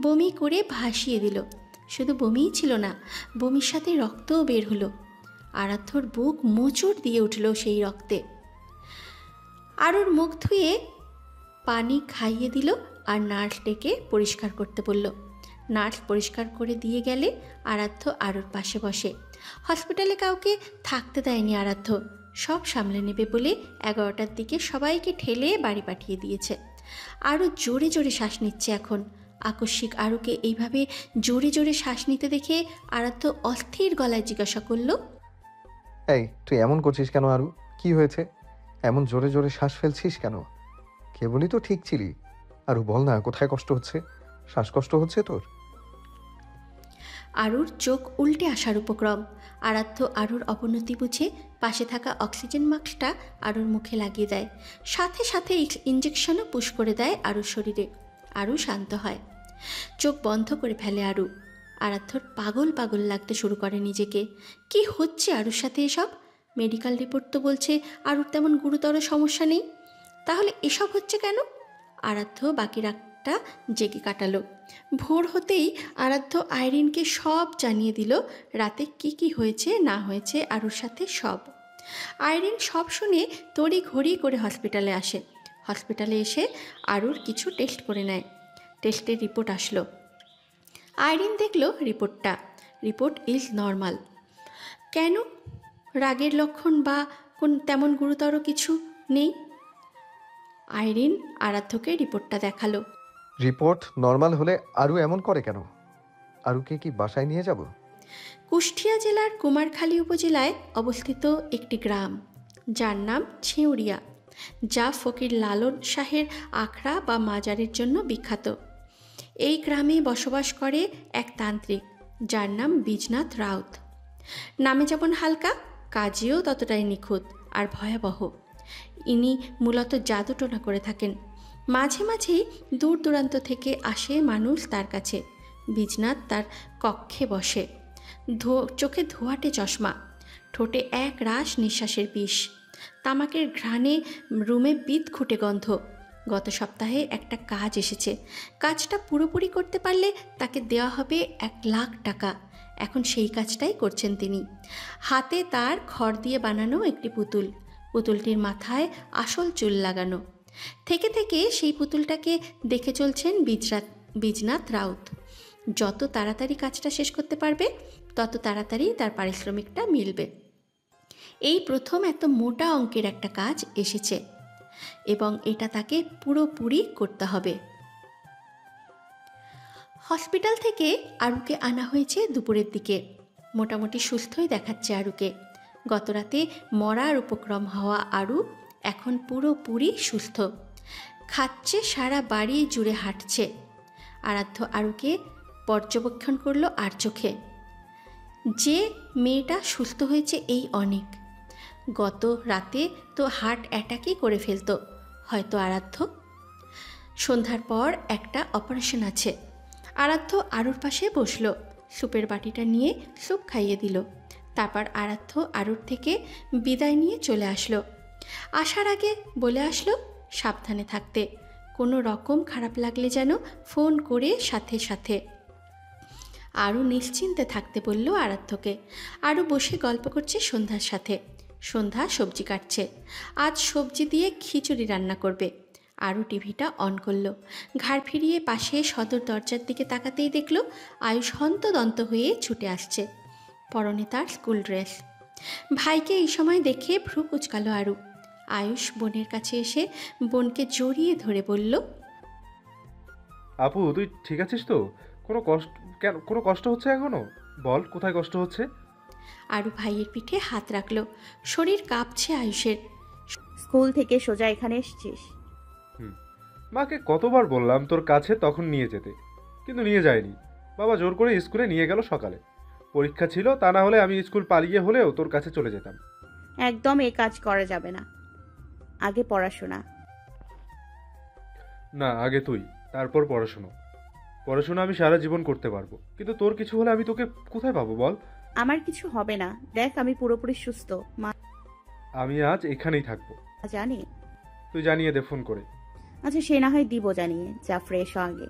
বমি করে ভাসিয়ে দিল। শুধু বমিই ছিল না, বমির সাথে রক্তও বের হলো। আরাধ্যর বুক মোচড় দিয়ে উঠল সেই রক্তে। আরুর মুখ ধুয়ে পানি খাইয়ে দিল আর নার্স ডেকে পরিষ্কার করতে বলল। নার্স পরিষ্কার করে দিয়ে গেলে আরাধ্য আরুর পাশে বসে। হসপিটালে কাউকে থাকতে দেয়নি আরাধ্য, সব সামলে নেবে বলে 11টার দিকে সবাইকে ঠেলে বাড়ি পাঠিয়ে দিয়েছে। আরও জোরে জোরে শ্বাস নিচ্ছে এখন। আকস্মিক আরুকে এইভাবে জোরে জোরে শ্বাস নিতে দেখে আরাধ্য অস্থির গলায় জিজ্ঞাসা করল, এই তুই এমন করছিস কেন আরু? কি হয়েছে? এমন জোরে জোরে শ্বাস ফেলছিস কেন? কেবলই তো ঠিক ছিলি। আরু বল না, কোথায় কষ্ট হচ্ছে? শ্বাসকষ্ট হচ্ছে তোর? আরুর চোখ উল্টে আসার উপক্রম। আরাধ্য আরুর অবনতি বুঝে পাশে থাকা অক্সিজেন মাস্কটা আরুর মুখে লাগিয়ে দেয়। সাথে সাথে ইঞ্জেকশনও পুশ করে দেয় আরুর শরীরে। আরু শান্ত হয়, চোখ বন্ধ করে ফেলে আরু। আরাধ্যর পাগল পাগল লাগতে শুরু করে নিজেকে। কি হচ্ছে আরুর সাথে এসব? মেডিকেল রিপোর্ট তো বলছে আরুর তেমন গুরুতর সমস্যা নেই, তাহলে এসব হচ্ছে কেন? আরাধ্য বাকি রাতটা জেগে কাটালো। ভোর হতেই আরাধ্য আইরিনকে সব জানিয়ে দিল, রাতে কি কি হয়েছে না হয়েছে আরুর সাথে সব। আইরিন সব শুনে তড়ি ঘড়ি করে হসপিটালে আসে। হসপিটালে এসে আরুর কিছু টেস্ট করে নেয়। টেস্টের রিপোর্ট আসলো। আইরিন দেখল রিপোর্টটা। Report is normal. কেন? রাগের লক্ষণ বা তেমন গুরুতর কিছু নেই। আইরিন আরাধ্যকে রিপোর্টটা দেখালো। রিপোর্ট নর্মাল হলে আরু এমন করে কেন? আরুকে কি বাসায় নিয়ে যাব? কুষ্টিয়া জেলার কুমারখালী উপজেলায় অবস্থিত একটি গ্রাম, যার নাম ছেউরিয়া, যা ফকির লালন শাহের আখড়া বা মাজারের জন্য বিখ্যাত। এই গ্রামে বসবাস করে এক তান্ত্রিক, যার নাম বীজনাথ রাউত। নামে যেমন হালকা, কাজেও ততটাই নিখুঁত আর ভয়াবহ। ইনি মূলত জাদুটোনা করে থাকেন। মাঝে মাঝেই দূর দূরান্ত থেকে আসে মানুষ তার কাছে। বীজনাথ তার কক্ষে বসে। চোখে ধোঁয়াটে চশমা, ঠোঁটে এক রাশ নিঃশ্বাসের বিষ, তামাকের ঘ্রাণে রুমে বিদঘুটে গন্ধ। গত সপ্তাহে একটা কাজ এসেছে। কাজটা পুরোপুরি করতে পারলে তাকে দেওয়া হবে 1,00,000 টাকা। এখন সেই কাজটাই করছেন তিনি। হাতে তার খড় দিয়ে বানানো একটি পুতুল। পুতুলটির মাথায় আসল চুল লাগানো। থেকে থেকে সেই পুতুলটাকে দেখে চলছেন বীজনাথ রাউত। যত তাড়াতাড়ি কাজটা শেষ করতে পারবে, তত তাড়াতাড়ি তার পারিশ্রমিকটা মিলবে। এই প্রথম এত মোটা অঙ্কের একটা কাজ এসেছে এবং এটা তাকে পুরোপুরি করতে হবে। হসপিটাল থেকে আরুকে আনা হয়েছে দুপুরের দিকে। মোটামুটি সুস্থই দেখাচ্ছে আরুকে। গতরাতে মরার উপক্রম হওয়া আরু এখন পুরোপুরি সুস্থ। খাচ্ছে, সারা বাড়ি জুড়ে হাঁটছে। আরাধ্য আরুকে পর্যবেক্ষণ করলো আর চোখে। যে মেয়েটা সুস্থ হয়েছে এই অনেক। গত রাতে তো হার্ট অ্যাটাকই করে ফেলতো হয়তো আরাধ্য। সন্ধ্যার পর একটা অপারেশন আছে। আরাধ্য আরুর পাশে বসলো। স্যুপের বাটিটা নিয়ে স্যুপ খাইয়ে দিল। তারপর আরাধ্য আরুর থেকে বিদায় নিয়ে চলে আসলো। আসার আগে বলে আসলো সাবধানে থাকতে, কোনো রকম খারাপ লাগলে যেন ফোন করে সাথে সাথে। আরু নিশ্চিন্তে থাকতে বলল আরাধ্যকে। আরু বসে গল্প করছে সন্ধ্যার সাথে। সন্ধ্যা সবজি কাটছে। আজ সবজি দিয়ে খিচুড়ি রান্না করবে। আরু টিভিটা অন করলো। ঘাড় ফিরিয়ে পাশে সদর দরজার দিকে তাকাতেই দেখল আয়ুষ হন্তদন্ত হয়ে ছুটে আসছে। পরনে তার স্কুল ড্রেস। ভাইকে এই সময় দেখে ভ্রু কুচকালো আরু। আয়ুষ বোনের কাছে এসে বোনকে জড়িয়ে ধরে বলল, আপু তুই ঠিক আছিস তো? কোনো কষ্ট হচ্ছে এখনো? বল কোথায় কষ্ট হচ্ছে? আরু ভাইয়ের পিঠে হাত রাখলো। শরীর কাঁপছে আয়ুষের। স্কুল থেকে সোজা এখানে এসেছিস? মাকে কতবার বললাম তোর কাছে তখন নিয়ে যেতে, কিন্তু নিয়ে যায়নি। বাবা জোর করে স্কুলে নিয়ে গেল সকালে। পরীক্ষা ছিল, তা না হলে আমি স্কুল পালিয়ে হলেও তোর কাছে চলে যেতাম। একদম এই কাজ করা যাবে না। আগে পড়াশোনা। না, আগে তুই, তারপর পড়াশোনা আমি সারা জীবন করতে পারবো, কিন্তু তোর কিছু হলে আমি তোকে কোথায় পাবো বল? আমার কিছু হবে না। দেখ আমি পুরোপুরি সুস্থ। মা আমি আজ এখানেই থাকবো। জানি। তুই জানিয়ে দে ফোন করে। আচ্ছা সে না হয় দিব জানিয়ে। যা ফ্রেশ হ আগে।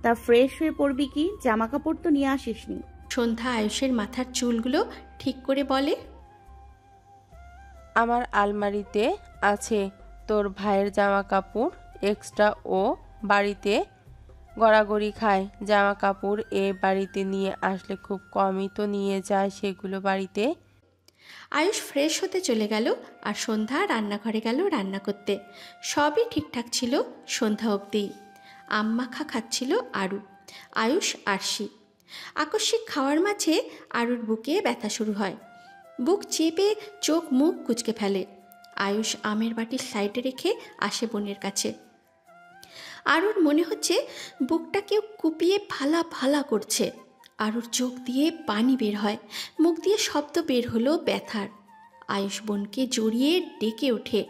তা ফ্রেশ হয়ে পড়বি কি? জামা কাপড় তো নিয়ে আসিসনি। সন্ধ্যা আয়ুষের মাথার চুলগুলো ঠিক করে বলে, আমার আলমারিতে আছে তোর ভাইয়ের জামা কাপড় এক্সট্রা। ও বাড়িতে গড়াগড়ি খায় জামা কাপড়। এ বাড়িতে নিয়ে আসলে খুব কমই তো নিয়ে যায় সেগুলো বাড়িতে। আয়ুষ ফ্রেশ হতে চলে গেল আর সন্ধ্যা রান্নাঘরে গেল রান্না করতে। সবই ঠিকঠাক ছিল সন্ধ্যা অবধি। আম্মাখা খাচ্ছিল আরু, আয়ুষ আরশি। আকস্মিক খাওয়ার মাঝে আরুর বুকে ব্যথা শুরু হয়। বুক চেপে চোখ মুখ কুঁচকে ফেলে। আয়ুষ আমের বাটির সাইডে রেখে আসে বোনের কাছে। আরুর মনে হচ্ছে বুকটা কেউ কুপিয়ে ফালা ফালা করছে। আরুর চোখ দিয়ে পানি বের হয়, মুখ দিয়ে শব্দ বের হলো ব্যথার। আয়ুষ বোনকে জড়িয়ে ডেকে ওঠে,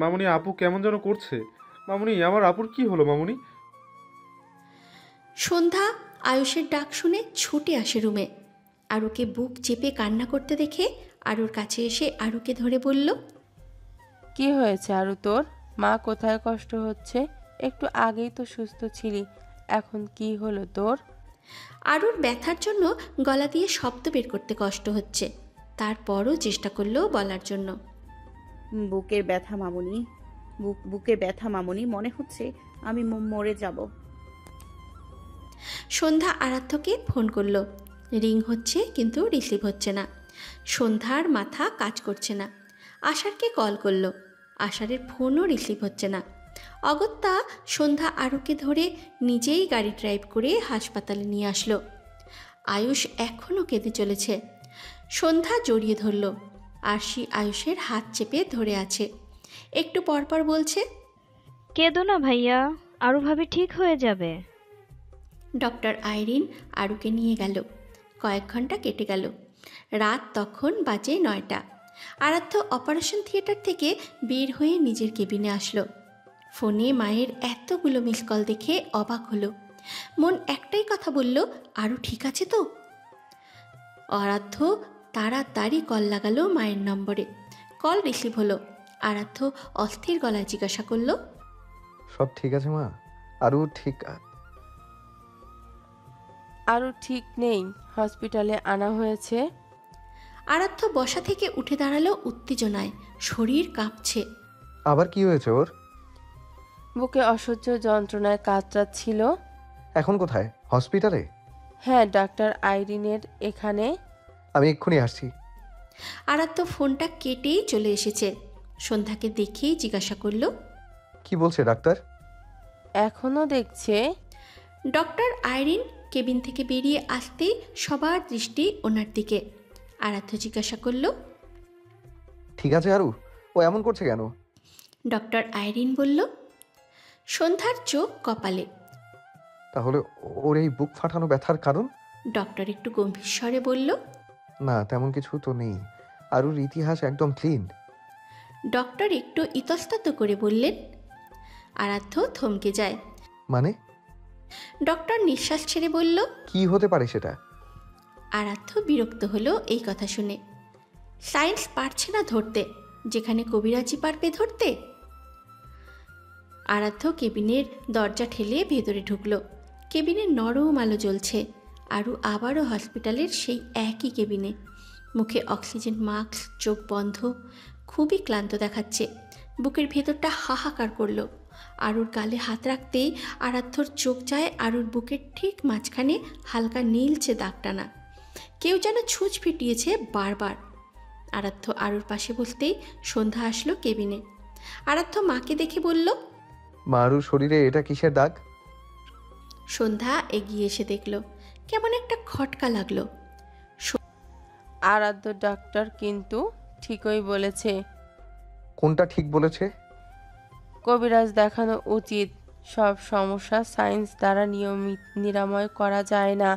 মামুনি আপু কেমন যেন করছে। মামুনি, আমার আপুর কি হলো মামুনি? সন্ধ্যা আয়ুষের ডাক শুনে ছুটে আসে রুমে। আরুকে বুক চেপে কান্না করতে দেখে আরুর কাছে এসে আরুকে ধরে বলল, কি হয়েছে আরু তোর? মা কোথায় কষ্ট হচ্ছে? একটু আগেই তো সুস্থ ছিলি, এখন কি হলো তোর? আরুর ব্যথার জন্য গলা দিয়ে শব্দ বের করতে কষ্ট হচ্ছে। তারপরও চেষ্টা করলো বলার জন্য। বুকের ব্যথা মামুনি। বুকে ব্যথা মামুনি, মনে হচ্ছে আমি মরে যাব। সন্ধ্যা আরাধ্যকে ফোন করলো। রিং হচ্ছে কিন্তু রিসিভ হচ্ছে না। সন্ধ্যার মাথা কাজ করছে না। আশারকে কল করলো। আশারের ফোনও রিসিভ হচ্ছে না। অগত্যা সন্ধ্যা আরুকে ধরে নিজেই গাড়ি ড্রাইভ করে হাসপাতালে নিয়ে আসলো। আয়ুষ এখনও কেঁদে চলেছে। সন্ধ্যা জড়িয়ে ধরল। আরশি আয়ুষের হাত চেপে ধরে আছে। একটু পরপর বলছে, কেঁদো না ভাইয়া, আরু ভাবি ঠিক হয়ে যাবে। ডক্টর আইরিন আরুকে নিয়ে গেল। কয়েক ঘন্টা কেটে গেল। রাত তখন বাজে 9টা। আরাধ্য অপারেশন থিয়েটার থেকে বের হয়ে নিজের কেবিনে আসলো। ফোনে মায়ের এতগুলো মিস কল দেখে অবাক হলো। মন একটাই কথা বলল, আরু ঠিক আছে তো? আরাধ্য তাড়াতাড়ি কল লাগালো মায়ের নম্বরে। কল রিসিভ হলো। আরাধ্য অস্থির গলায় জিজ্ঞাসা করলো, সব ঠিক আছে মা? আরও ঠিক আরও ঠিক নেই, হসপিটালে আনা হয়েছে। আরাধ্য বসা থেকে উঠে দাঁড়ালো উত্তেজনায়। শরীর কাঁপছে। আবার কি হয়েছে ওর? বুকে অসহ্য যন্ত্রণায় কাতরাচ্ছিল। এখন কোথায়? হসপিটালে? হ্যাঁ, ডাক্তার আইরিনের এখানে। আমি এক্ষুনি আসছি। আরাধ্য ফোনটা কেটেই চলে এসেছে। সন্ধ্যাকে দেখেই জিজ্ঞাসা করলো, কি বলছে ডাক্তার? এখনো দেখছে। ডক্টর আইরিন কেবিন থেকে বেরিয়ে আসতেই সবার দৃষ্টি ওনার দিকে। আরাধ্য জিজ্ঞাসা করলো, ঠিক আছে আরু? ও এমন করছে কেন? ডক্টর আইরিন বলল। সন্ধ্যার চোখ কপালে। তাহলে ওর এই বুক ফাটানো ব্যথার কারণ? ডক্টর একটু গম্ভীর স্বরে বলল, না, তেমন কিছু তো নেই। আরুর ইতিহাস একদম ক্লিন। ডক্টর একটু ইতস্তত করে বললেন। আরাধ্য থমকে যায়। মানে? ডক্টর নিঃশ্বাস ছেড়ে বলল। কি হতে পারে সেটা? আরাধ্য বিরক্ত হলো এই কথা শুনে। সায়েন্স পারছে না ধরতে, যেখানে কবিরাজি পারবে ধরতে। আরাধ্য কেবিনের দরজা ঠেলে ভেতরে ঢুকলো। কেবিনে নরম আলো জ্বলছে। আরও আবারও হসপিটালের সেই একই কেবিনে। মুখে অক্সিজেন মাস্ক, চোখ বন্ধ, খুবই ক্লান্ত দেখাচ্ছে। বুকের ভেতরটা হাহাকার করলো। আরুর গালে হাত রাখতেই আরাধ্যর চোখ যায় আরুর বুকের ঠিক মাঝখানে হালকা নীলচে দাগ টানা। কেউ যেন ছুঁচ ফিটিয়েছে বারবার। আরাধ্য আরুর পাশে বসতেই সন্ধ্যা আসলো কেবিনে। আরাধ্য মাকে দেখে বলল, মা, আরুর শরীরে এটা কিসের দাগ? সন্ধ্যা এগিয়ে এসে দেখল কেমন একটা খটকা লাগলো। আরাধ্য ডাক্তার কিন্তু ঠিকই বলেছে। কোনটা ঠিক বলেছে? কবিরাজ দেখানো উচিত। সব সমস্যা সায়েন্স দ্বারা নিয়মিত নিরাময় করা যায় না।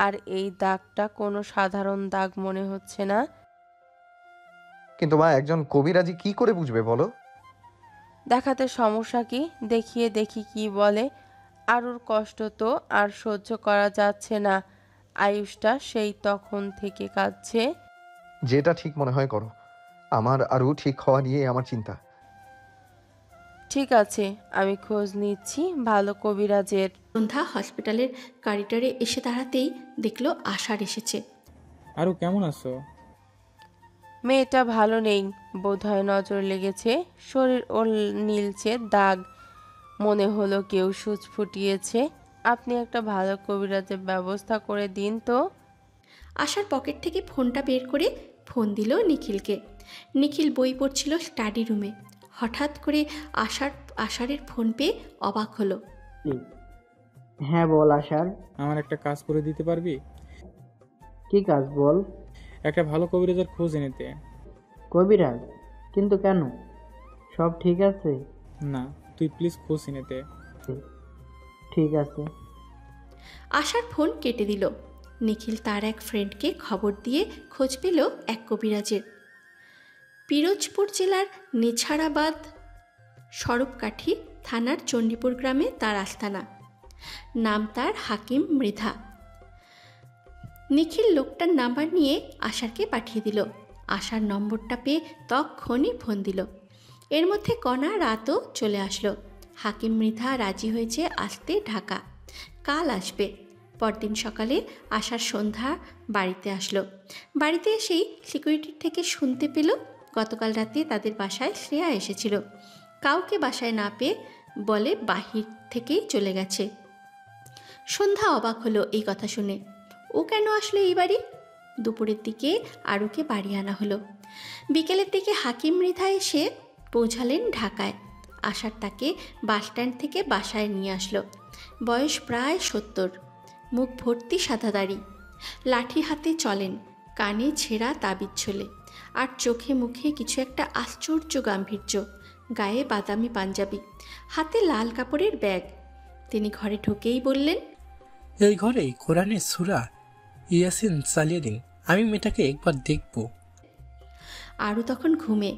আর এই দাগটা কোনো সাধারণ দাগ মনে হচ্ছে না। কিন্তু মা, একজন কবিরাজি কি করে বুঝবে বলো? দেখাতে সমস্যা কি? দেখিয়ে দেখি কি বলে। আরুর কষ্ট তো আর সহ্য করা যাচ্ছে না। আয়ুষটা সেই তখন থেকে কাঁদছে। যেটা ঠিক মনে হয় করো। আমার আরু ঠিক হওয়া নিয়ে আমার চিন্তা। ঠিক আছে, আমি খোঁজ নিচ্ছি ভালো কবিরাজের। সন্ধ্যা হসপিটালের করিডোরে এসে দাঁড়াতেই দেখলো আশার এসেছে। আরু কেমন আছো? মেয়েটা ভালো নেই, বোধহয় নজর লেগেছে। শরীর ও নীলচে দাগ, মনে হলো কেউ সূচ ফুটিয়েছে। আপনি একটা ভালো কবিরাজের ব্যবস্থা করে দিন তো। আশার পকেট থেকে ফোনটা বের করে ফোন দিল নিখিলকে। নিখিল বই পড়ছিল স্টাডি রুমে। হঠাৎ করে আশারের ফোন পেয়ে অবাক হলো। হ্যাঁ বল আশার। আমার একটা কাজ করে দিতে পারবি? কি কাজ বল? একটা ভালো কবিরাজের খোঁজ এনেতে। কবিরাজ? কিন্তু কেন? সব ঠিক আছে? না, তুই প্লিজ খোঁজ এনেতে। ঠিক আছে। আশার ফোন কেটে দিল। নিখিল তার এক ফ্রেন্ডকে খবর দিয়ে খোঁজ পেল এক কবিরাজের। পিরোজপুর জেলার নেছাড়াবাদ সরবকাঠি থানার চণ্ডীপুর গ্রামে তার আস্তানা। নাম তার হাকিম মৃধা। নিখিল লোকটার নাম্বার নিয়ে আশারকে পাঠিয়ে দিল। আশার নম্বরটা পেয়ে তখনই ফোন দিল। এর মধ্যে কণা রাতও চলে আসলো। হাকিম মৃধা রাজি হয়েছে আসতে ঢাকা। কাল আসবে। পরদিন সকালে আশার সন্ধ্যা বাড়িতে আসলো। বাড়িতে এসেই সিকিউরিটির থেকে শুনতে পেল গতকাল রাতে তাদের বাসায় শ্রেয়া এসেছিল। কাউকে বাসায় না পেয়ে বলে বাহির থেকেই চলে গেছে। সন্ধ্যা অবাক হলো এই কথা শুনে। ও কেন আসলো এই বাড়ি? দুপুরের দিকে আরুকে বাড়ি আনা হলো। বিকেলের দিকে হাকিম মৃধা এসে পৌঁছালেন ঢাকায়। আশার তাকে বাসস্ট্যান্ড থেকে বাসায় নিয়ে আসলো। বয়স প্রায় 70, মুখ ভর্তি সাদা দাড়ি, লাঠি হাতে চলেন, কানে ছেঁড়া তাবিজ ছোলে, আর চোখে মুখে কিছু একটা আশ্চর্য গাম্ভীর্য। গায়ে বাদামি পাঞ্জাবি, হাতে লাল কাপড়ের ব্যাগ। তিনি ঘরে ঢুকেই বললেন, এই ঘরে কোরআনের সূরা ইয়াসিন চালিয়ে দিন, আমি মেয়েটাকে একবার দেখব। আরও তখন ঘুমে,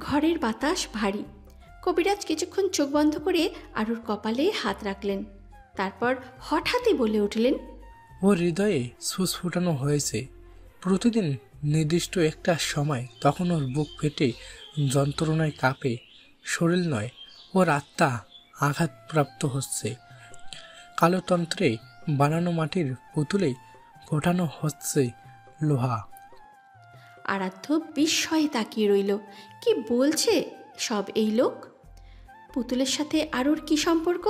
ঘরের বাতাস ভারী। কবিরাজ কিছুক্ষণ চোখ বন্ধ করে আরুর কপালে হাত রাখলেন। তারপর হঠাৎই বলে উঠলেন, ওর হৃদয়ে সুচ ফুটানো হয়েছে প্রতিদিন নির্দিষ্ট একটা সময়, তখন ওর বুক ফেটে যন্ত্রণায় কাঁপে, শরীর নয় ওর আত্মা আঘাতপ্রাপ্ত হচ্ছে। কালো তন্ত্রে বানানো মাটির পুতুলে ফোটানো হচ্ছে লোহা। আরাধ্য বিস্ময়ে তাকিয়ে রইল। কি বলছে সব এই লোক? পুতুলের সাথে আরুর কি সম্পর্ক?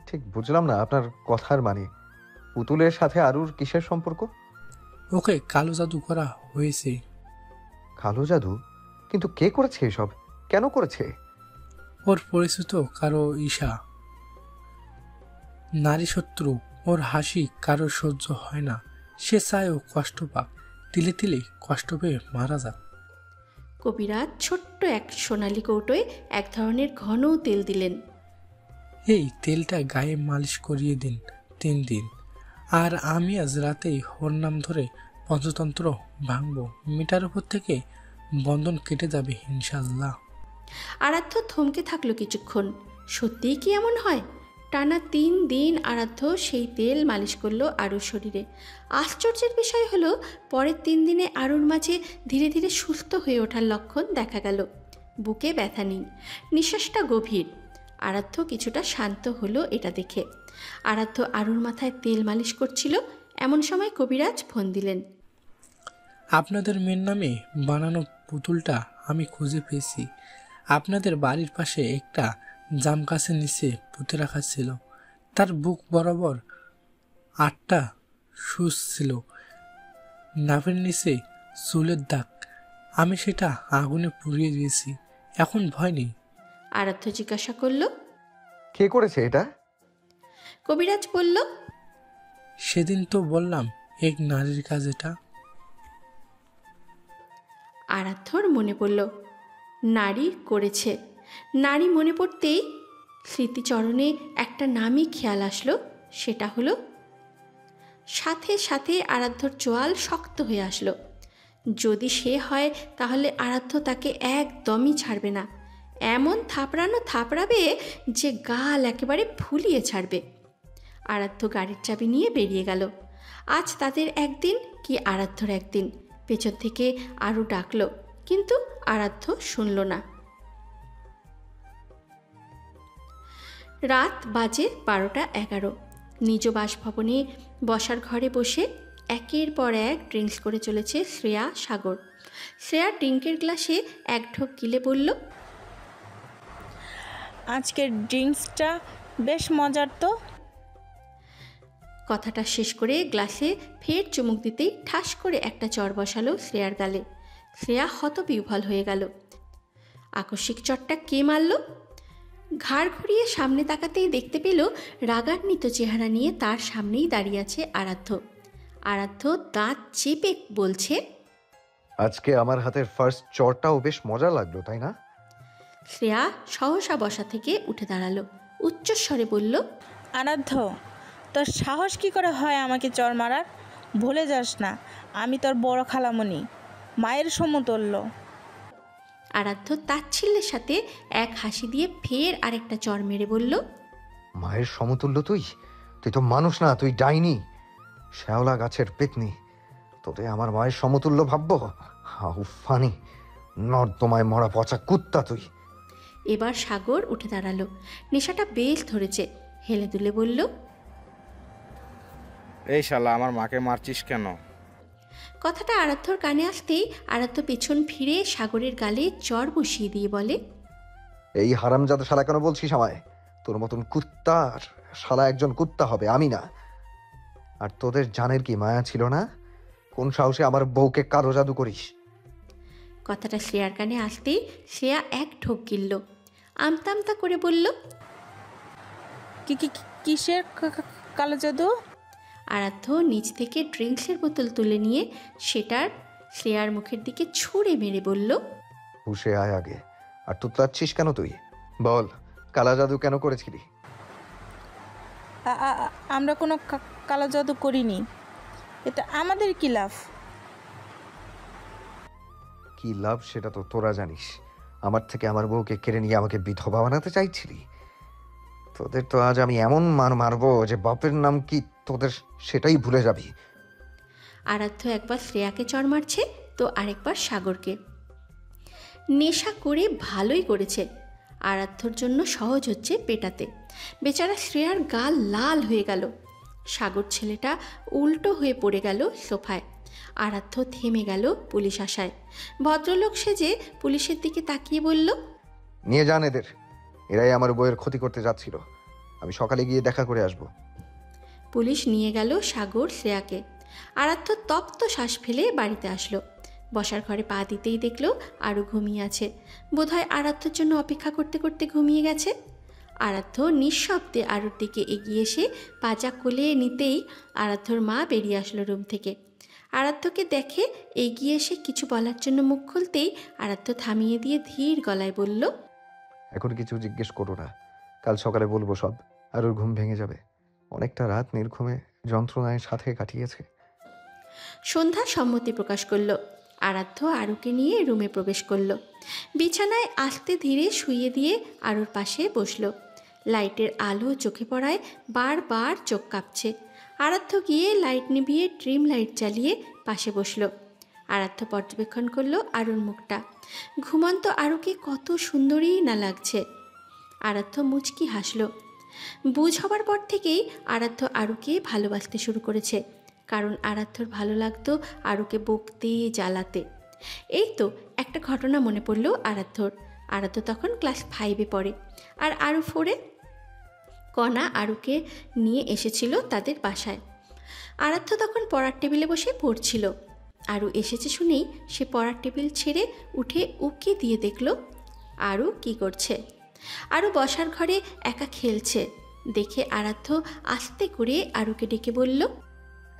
ঠিক বুঝলাম না আপনার কথার মানে। পুতুলের সাথে আরুর কিসের সম্পর্ক? ওকে কালো জাদু করা হয়েছে। কালো জাদু? কিন্তু কে করেছে এসব? কেন করেছে? ওর পরিচিত কারো ঈশা, নারী শত্রু। ওর হাসি কারো সহ্য হয় না, সে চায় ও কষ্ট পাক, তিলে তিলে কষ্ট পেয়ে মারা যাক। কবিরাজ ছোট্ট এক সোনালি কৌটোয় এক ধরনের ঘন তেল দিলেন। এই তেলটা গায়ে মালিশ করিয়ে দিন 3 দিন, আর আমি আজ রাতেই ওর নাম ধরে পঞ্চতন্ত্র ভাঙবো, মেটার উপর থেকে বন্ধন কেটে যাবে ইনশাল্লাহ। আরাধ্য থমকে থাকলো কিছুক্ষণ। সত্যিই কি এমন হয়? টানা 3 দিন আরাধ্য সেই তেল মালিশ করলো আরুর শরীরে। আশ্চর্যের বিষয় হলো, পরের 3 দিনে আরুর মাঝে ধীরে ধীরে সুস্থ হয়ে ওঠার লক্ষণ দেখা গেল। বুকে ব্যথা নেই, নিঃশ্বাসটা গভীর। আরাধ্য কিছুটা শান্ত হলো এটা দেখে। আরাধ্য আরুর মাথায় তেল মালিশ করছিল, এমন সময় কবিরাজ ফোন দিলেন। আপনাদের মেয়ের নামে বানানো পুতুলটা আমি খুঁজে পেয়েছি। আপনাদের বাড়ির পাশে একটা জাম গাছের নিচে পুঁতে রাখা ছিল। তার বুক বরাবর 8টা সুচ ছিল, নাভের নিচে চুলের দাগ। আমি সেটা আগুনে পুড়িয়ে দিয়েছি, এখন ভয় নেই। আরাধ্য জিজ্ঞাসা করল, কে করেছে এটা? কবিরাজ বলল, সেদিন তো বললাম এক নারীর কাজ এটা। আরাধ্যর মনে পড়ল, নারী করেছে। নারী মনে পড়তেই স্মৃতিচরণে একটা নামই খেয়াল আসলো, সেটা হলো। সাথে সাথে আরাধ্যর চোয়াল শক্ত হয়ে আসলো। যদি সে হয় তাহলে আরাধ্য তাকে একদমই ছাড়বে না। এমন থাপড়াবে যে গাল একেবারে ফুলিয়ে ছাড়বে। আরাধ্য গাড়ির চাবি নিয়ে বেরিয়ে গেল। আজ তাদের একদিন কি আরাধ্যর একদিন। পেছন থেকে আরও ডাকলো, কিন্তু আরাধ্য শুনল না। রাত বাজে 12:11। নিজ বাসভবনে বসার ঘরে বসে একের পর এক ড্রিঙ্কস করে চলেছে শ্রেয়া সাগর। শ্রেয়া ড্রিঙ্কের গ্লাসে এক ঢোক গিলে বলল, আজকের ড্রিঙ্কসটা বেশ মজার তো। কথাটা শেষ করে গ্লাসে ফের চুমুক দিতেই ঠাস করে একটা চড় বসালো শ্রেয়ার গালে। শ্রেয়া হতবিহ্বল হয়ে গেল। আকস্মিক চটটা কে মারল? ঘাড় ঘুরিয়ে সামনে তাকাতেই দেখতে পেল রাগান্বিত চেহারা নিয়ে তার সামনেই দাঁড়িয়ে আছে আরাধ্য। আরাধ্য দাঁত চেপে বলছে, আজকে আমার হাতের ফার্স্ট চড়টাও বেশ মজা লাগলো, তাই না? শ্রেয়া সহসা বসা থেকে উঠে দাঁড়ালো, উচ্চস্বরে বলল, আরাধ্য, তোর সাহস কি করে হয় আমাকে চর মারার? ভুলে যাস না আমি তোর বড় খালামণি, মায়ের সমতুল্য। আরাধ্য তাচ্ছিল্যের সাথে এক হাসি দিয়ে ফের আরেকটা চড় মেরে বলল, মায়ের সমতুল্য? তুই তুই তো মানুষ না, তুই ডাইনি, শ্যাওলা গাছের পেতনি। তোতে আমার মায়ের সমতুল্য ভাববো? হাউ ফানি, নর্দমায় মরা পচা কুত্তা তুই। এবার সাগর উঠে দাঁড়ালো। নেশাটা বেশ ধরেছে, হেলে দুলে বলল, এই শালা আমার মাকে মারছিস কেন? কথাটা আরাধ্যর কানে আসতেই আরাধ্য পেছন ফিরে সাগরের গালে চড় বসিয়ে দিয়ে বলে, এই হারামজাদা শালা কেন বলছিস আমায়? তোর মতন কুত্তার শালা একজন কুত্তা হবে, আমি না। আর তোদের জানের কি মায়া ছিল না? কোন সাহসে আমার বউকে কালো জাদু করিস? কথাটা শ্রেয়ার কানে আসতেই শ্রেয়া এক ঢোক গিলল, আমতা আমতা করে বলল, কিসের কালো জাদু? আরাধ্য নিচ থেকে ড্রিঙ্কসের বোতল তুলে নিয়ে সেটার শ্রেয়ার মুখের দিকে ছুঁড়ে মেরে বলল, হুশে আয় আগে। আর তুতলাচ্ছিস কেন তুই? বল, কালা জাদু কেন করেছিলি? আমরা কোনো কালো জাদু করিনি, এটা আমাদের কি লাভ? কি লাভ সেটা তো তোরা জানিস। আমার থেকে আমার বউকে কেড়ে নিয়ে আমাকে বিধবা বানাতে চাইছিলি। তোদের তো আজ আমি এমন মারবো যে বাপের নাম কি তোদের সেটাই ভুলে যাবি। আরাধ্য একবার শ্রেয়াকে চড় মারছে তো আরেকবার সাগরকে। নেশা করে ভালোই করেছে, আরাধ্যর জন্য সহজ হচ্ছে পেটাতে। বেচারা শ্রেয়ার গাল লাল হয়ে গেল। সাগর ছেলেটা উল্টো হয়ে পড়ে গেল সোফায়। আরাধ্য থেমে গেল পুলিশ আসায়। ভদ্রলোক সেজে পুলিশের দিকে তাকিয়ে বলল, নিয়ে যান এদের, এরাই আমার বউয়ের ক্ষতি করতে যাচ্ছিল। আমি সকালে গিয়ে দেখা করে আসব। পুলিশ নিয়ে গেল সাগর শ্রেয়াকে। আরাধ্য তপ্ত শ্বাস ফেলে বাড়িতে আসলো। বসার ঘরে পা দিতেই দেখল আরও ঘুমিয়ে আছে। বোধহয় আরাধ্যর জন্য অপেক্ষা করতে করতে ঘুমিয়ে গেছে। আরাধ্য নিঃশব্দে আরুর দিকে এগিয়ে এসে পাজা কোলে নিতেই আরাধ্যর মা বেরিয়ে আসলো রুম থেকে। আরাধ্যকে দেখে এগিয়ে এসে কিছু বলার জন্য মুখ খুলতেই আরাধ্য থামিয়ে দিয়ে ধীর গলায় বলল, এখন কিছু জিজ্ঞেস করো না, কাল সকালে বলবো সব। আর ওর ঘুম ভেঙে যাবে। অনেকটা রাত নির্ঘুমে যন্ত্রণায় সাথে কাটিয়েছে। সন্ধ্যা সম্মতি প্রকাশ করল। আরাধ্য আরুকে নিয়ে রুমে প্রবেশ করল। বিছানায় আস্তে ধীরে শুইয়ে দিয়ে আরুর পাশে বসল। লাইটের আলো চোখে পড়ায় বারবার চোখ কাঁপছে। আরাধ্য গিয়ে লাইট নিভিয়ে ড্রিম লাইট জ্বালিয়ে পাশে বসল। আরাধ্য পর্যবেক্ষণ করল আরুর মুখটা। ঘুমন্ত আরুকে কত সুন্দরই না লাগছে। আরাধ্য মুচকি হাসল। বুঝ হবার পর থেকেই আরাধ্য আরুকে ভালোবাসতে শুরু করেছে, কারণ আরাধ্যর ভালো লাগতো আরুকে বকতে জ্বালাতে। এই তো একটা ঘটনা মনে পড়ল আরাধ্যর। আরাধ্য তখন ক্লাস 5-এ পড়ে আর আরু 4-এ। কণা আরুকে নিয়ে এসেছিল তাদের বাসায়। আরাধ্য তখন পড়ার টেবিলে বসে পড়ছিল। আরু এসেছে শুনেই সে পড়ার টেবিল ছেড়ে উঠে উকি দিয়ে দেখল আরু কি করছে। আরু বসার ঘরে একা খেলছে দেখে আরাধ্য আস্তে করে আরুকে ডেকে বলল,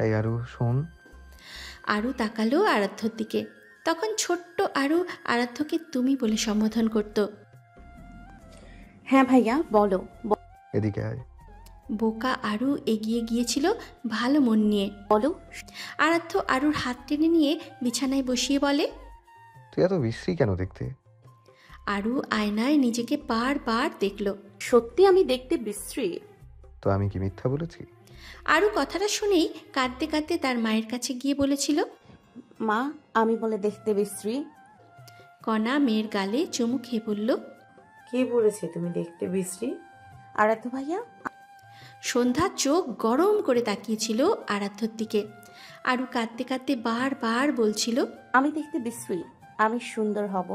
এই আরু শোন। আরু তাকালো আরাধ্যর দিকে। তখন ছোট্ট আরু আরাধ্যকে তুমি বলে সম্বোধন করত। হ্যাঁ ভাইয়া বলো। এদিকে আয়। বোকা আরু এগিয়ে গিয়েছিল ভালো মন নিয়ে। বলো। আরাধ্য আরুর হাত টেনে নিয়ে বিছানায় বসিয়ে বলে, তুই এত বিশ্রী কেন দেখতে? আরু আয়নায় নিজেকে বারবার দেখল। সত্যি আমি দেখতে বিশ্রী? তো আমি কি মিথ্যা বলেছি? আরু কথাটা শুনেই কাঁদতে কাঁদতে তার মায়ের কাছে গিয়ে বলেছিল, মা আমি বলে দেখতে বিশ্রী? কণা মেয়ের গালে চুমু খেয়ে বলল, কে বলেছে তুমি দেখতে বিশ্রী? আরাধ্য ভাইয়া। সন্ধ্যা চোখ গরম করে তাকিয়েছিল আরাধ্যর দিকে। আরু কাঁদতে কাঁদতে বারবার বলছিল, আমি দেখতে বিশ্রী, আমি সুন্দর হব।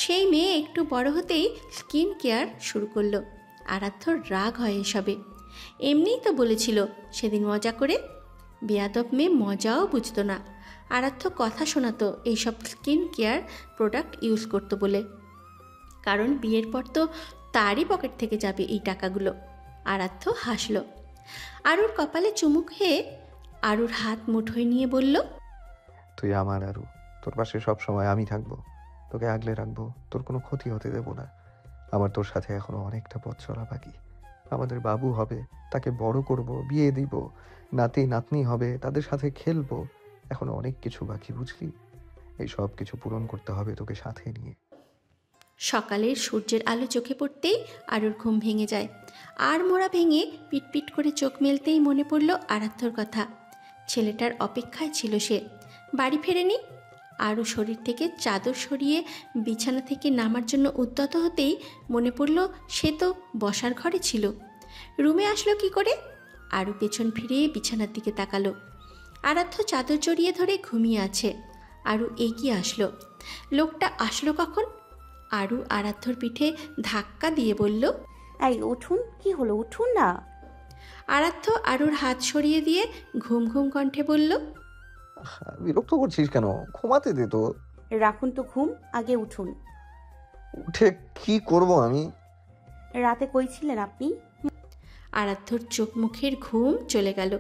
সেই মেয়ে একটু বড় হতেই স্কিন কেয়ার শুরু করলো। আরাধ্যর রাগ হয় এসবে। এমনিই তো বলেছিল সেদিন মজা করে। বেয়াদব মেয়ে মজাও বুঝতো না। আরাধ্য কথা শোনাতো এইসব স্কিন কেয়ার প্রোডাক্ট ইউজ করতো বলে, কারণ বিয়ের পর তো তারই পকেট থেকে যাবে এই টাকাগুলো। আরাধ্য হাসল। আরুর কপালে চুমু খেয়ে আরুর হাত মুঠোয় নিয়ে বলল, তুই আমার আরু, তোর পাশে সব সময় আমি থাকবো, তোকে আগলে রাখবো, তোর কোনো ক্ষতি হতে দেবো না। আমার তোর সাথে এখনো অনেকটা পথ চলা বাকি। আমাদের বাবু হবে, তাকে বড় করব, বিয়ে দিব, নাতি নাতনি হবে, তাদের সাথে খেলবো। এখনো অনেক কিছু বাকি, বুঝলি? এই সব কিছু পূরণ করতে হবে তোকে সাথে নিয়ে। সকালের সূর্যের আলো চোখে পড়তেই আরুর ঘুম ভেঙে যায়। আর মোড়া ভেঙে পিটপিট করে চোখ মেলতেই মনে পড়ল আরাধ্যর কথা। ছেলেটার অপেক্ষায় ছিল সে। বাড়ি ফেরেনি। আরু শরীর থেকে চাদর সরিয়ে বিছানা থেকে নামার জন্য উদ্যত হতেই মনে পড়ল সে তো বসার ঘরে ছিল। রুমে আসলো কি করে? আরু পেছন ফিরে বিছানার দিকে তাকালো। আরাধ্য চাদর জড়িয়ে ধরে ঘুমিয়ে আছে। আরু এগিয়ে আসলো। লোকটা আসলো কখন? আরু আরাধ্যর পিঠে ধাক্কা দিয়ে বলল, এই উঠুন, কি হলো, উঠুন না। আরাধ্য আরুর হাত সরিয়ে দিয়ে ঘুম ঘুম কণ্ঠে বলল, বিরক্ত করছিস কেন? ঘুমাতে দে তো। রাখুন তো ঘুম, আগে উঠুন। উঠে কি করব আমি? রাতে কই ছিলেন আপনি? আরাধ্যর চোখ মুখের ঘুম চলে গেল।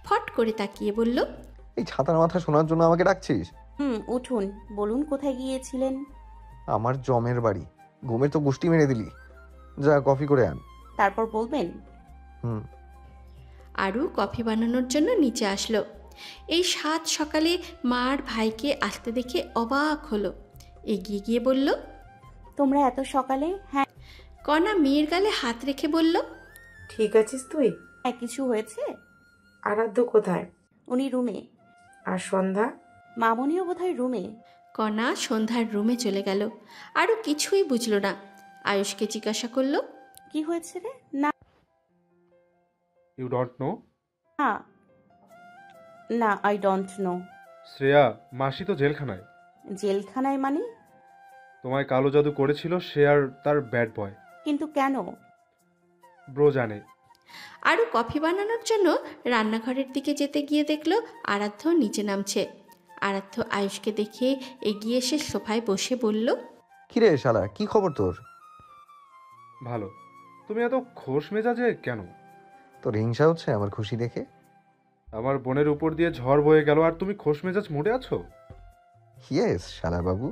ফট করে তাকিয়ে বলল, এই ছাতার মাথা শোনার জন্য আমাকে ডাকছিস? উঠুন, বলুন কোথায় গিয়েছিলেন? আমার জমের বাড়ি। ঘুমের তো গুষ্টি মেরে দিলি। যা কফি করে আন। তারপর বলবেন। আরু কফি বানানোর জন্য নিচে আসলো। এই সাত সকালে মা আর ভাইকে আসতে দেখে অবাক হলো। এগিয়ে গিয়ে বলল, তোমরা এত সকালে? হ্যাঁ। কণা মেয়ের গালে হাত রেখে বলল, ঠিক আছিস তুই? হ্যাঁ, কিছু হয়েছে? আরাধ্য কোথায়? উনি রুমে। আর সন্ধ্যা? মামনিও বোধহয় রুমে। কণা সন্ধ্যার রুমে চলে গেল। আরও কিছুই বুঝল না। আয়ুষকে জিজ্ঞাসা করল, কি হয়েছে রে? না ইউ ডোন্ট নো? না, আই ডোন্ট নো। শ্রেয়া মাসি তো জেলখানায়। জেলখানায় মানে? তোমায় কালো জাদু করেছিল সে আর তার ব্যাড বয়। কিন্তু কেন? ব্রো জানে। আরও কফি বানানোর জন্য রান্নাঘরের দিকে যেতে গিয়ে দেখল আরাধ্য নিচে নামছে। আরাধ্য আয়ুষকে দেখে এগিয়ে এসে সোফায় বসে বলল, কিরে শালা, কি খবর তোর? ভালো। তুমি এত খোশ মেজাজে কেন? তোর হিংসা হচ্ছে আমার খুশি দেখে? আমার বোনের উপর দিয়ে ঝড় বয়ে গেল আর তুমি খোশ মেজাজ মোড়ে আছো? ইয়েস শালা বাবু।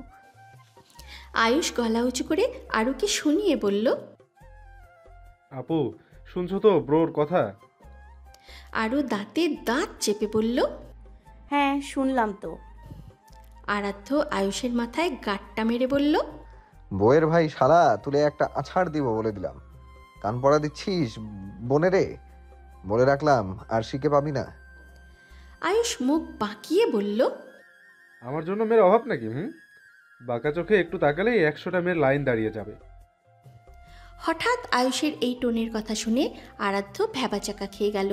আয়ুষ গলা উঁচু করে আরুকে শুনিয়ে বলল, আপু শুনছো তো ব্রোর কথা? আরু দাঁতে দাঁত চেপে বলল, হ্যাঁ শুনলাম তো। আরাধ্য আয়ুষের মাথায় গাঁটটা মেরে বলল, বউয়ের ভাই শালা তুলে একটা আছাড় দিব বলে দিলাম। কান পড়া দিচ্ছিস বোনেরে? বলে রাখলাম আর শিখে পাবি না। আয়ুষ মুখ বাঁকিয়ে বলল, আমার জন্য মেয়ের অভাব নাকি? বাঁকা চোখে একটু তাকালেই 100টা মেয়ের লাইন দাঁড়িয়ে যাবে। হঠাৎ আয়ুষের এই টোনের কথা শুনে আরাধ্য ভ্যাবাচাকা খেয়ে গেল।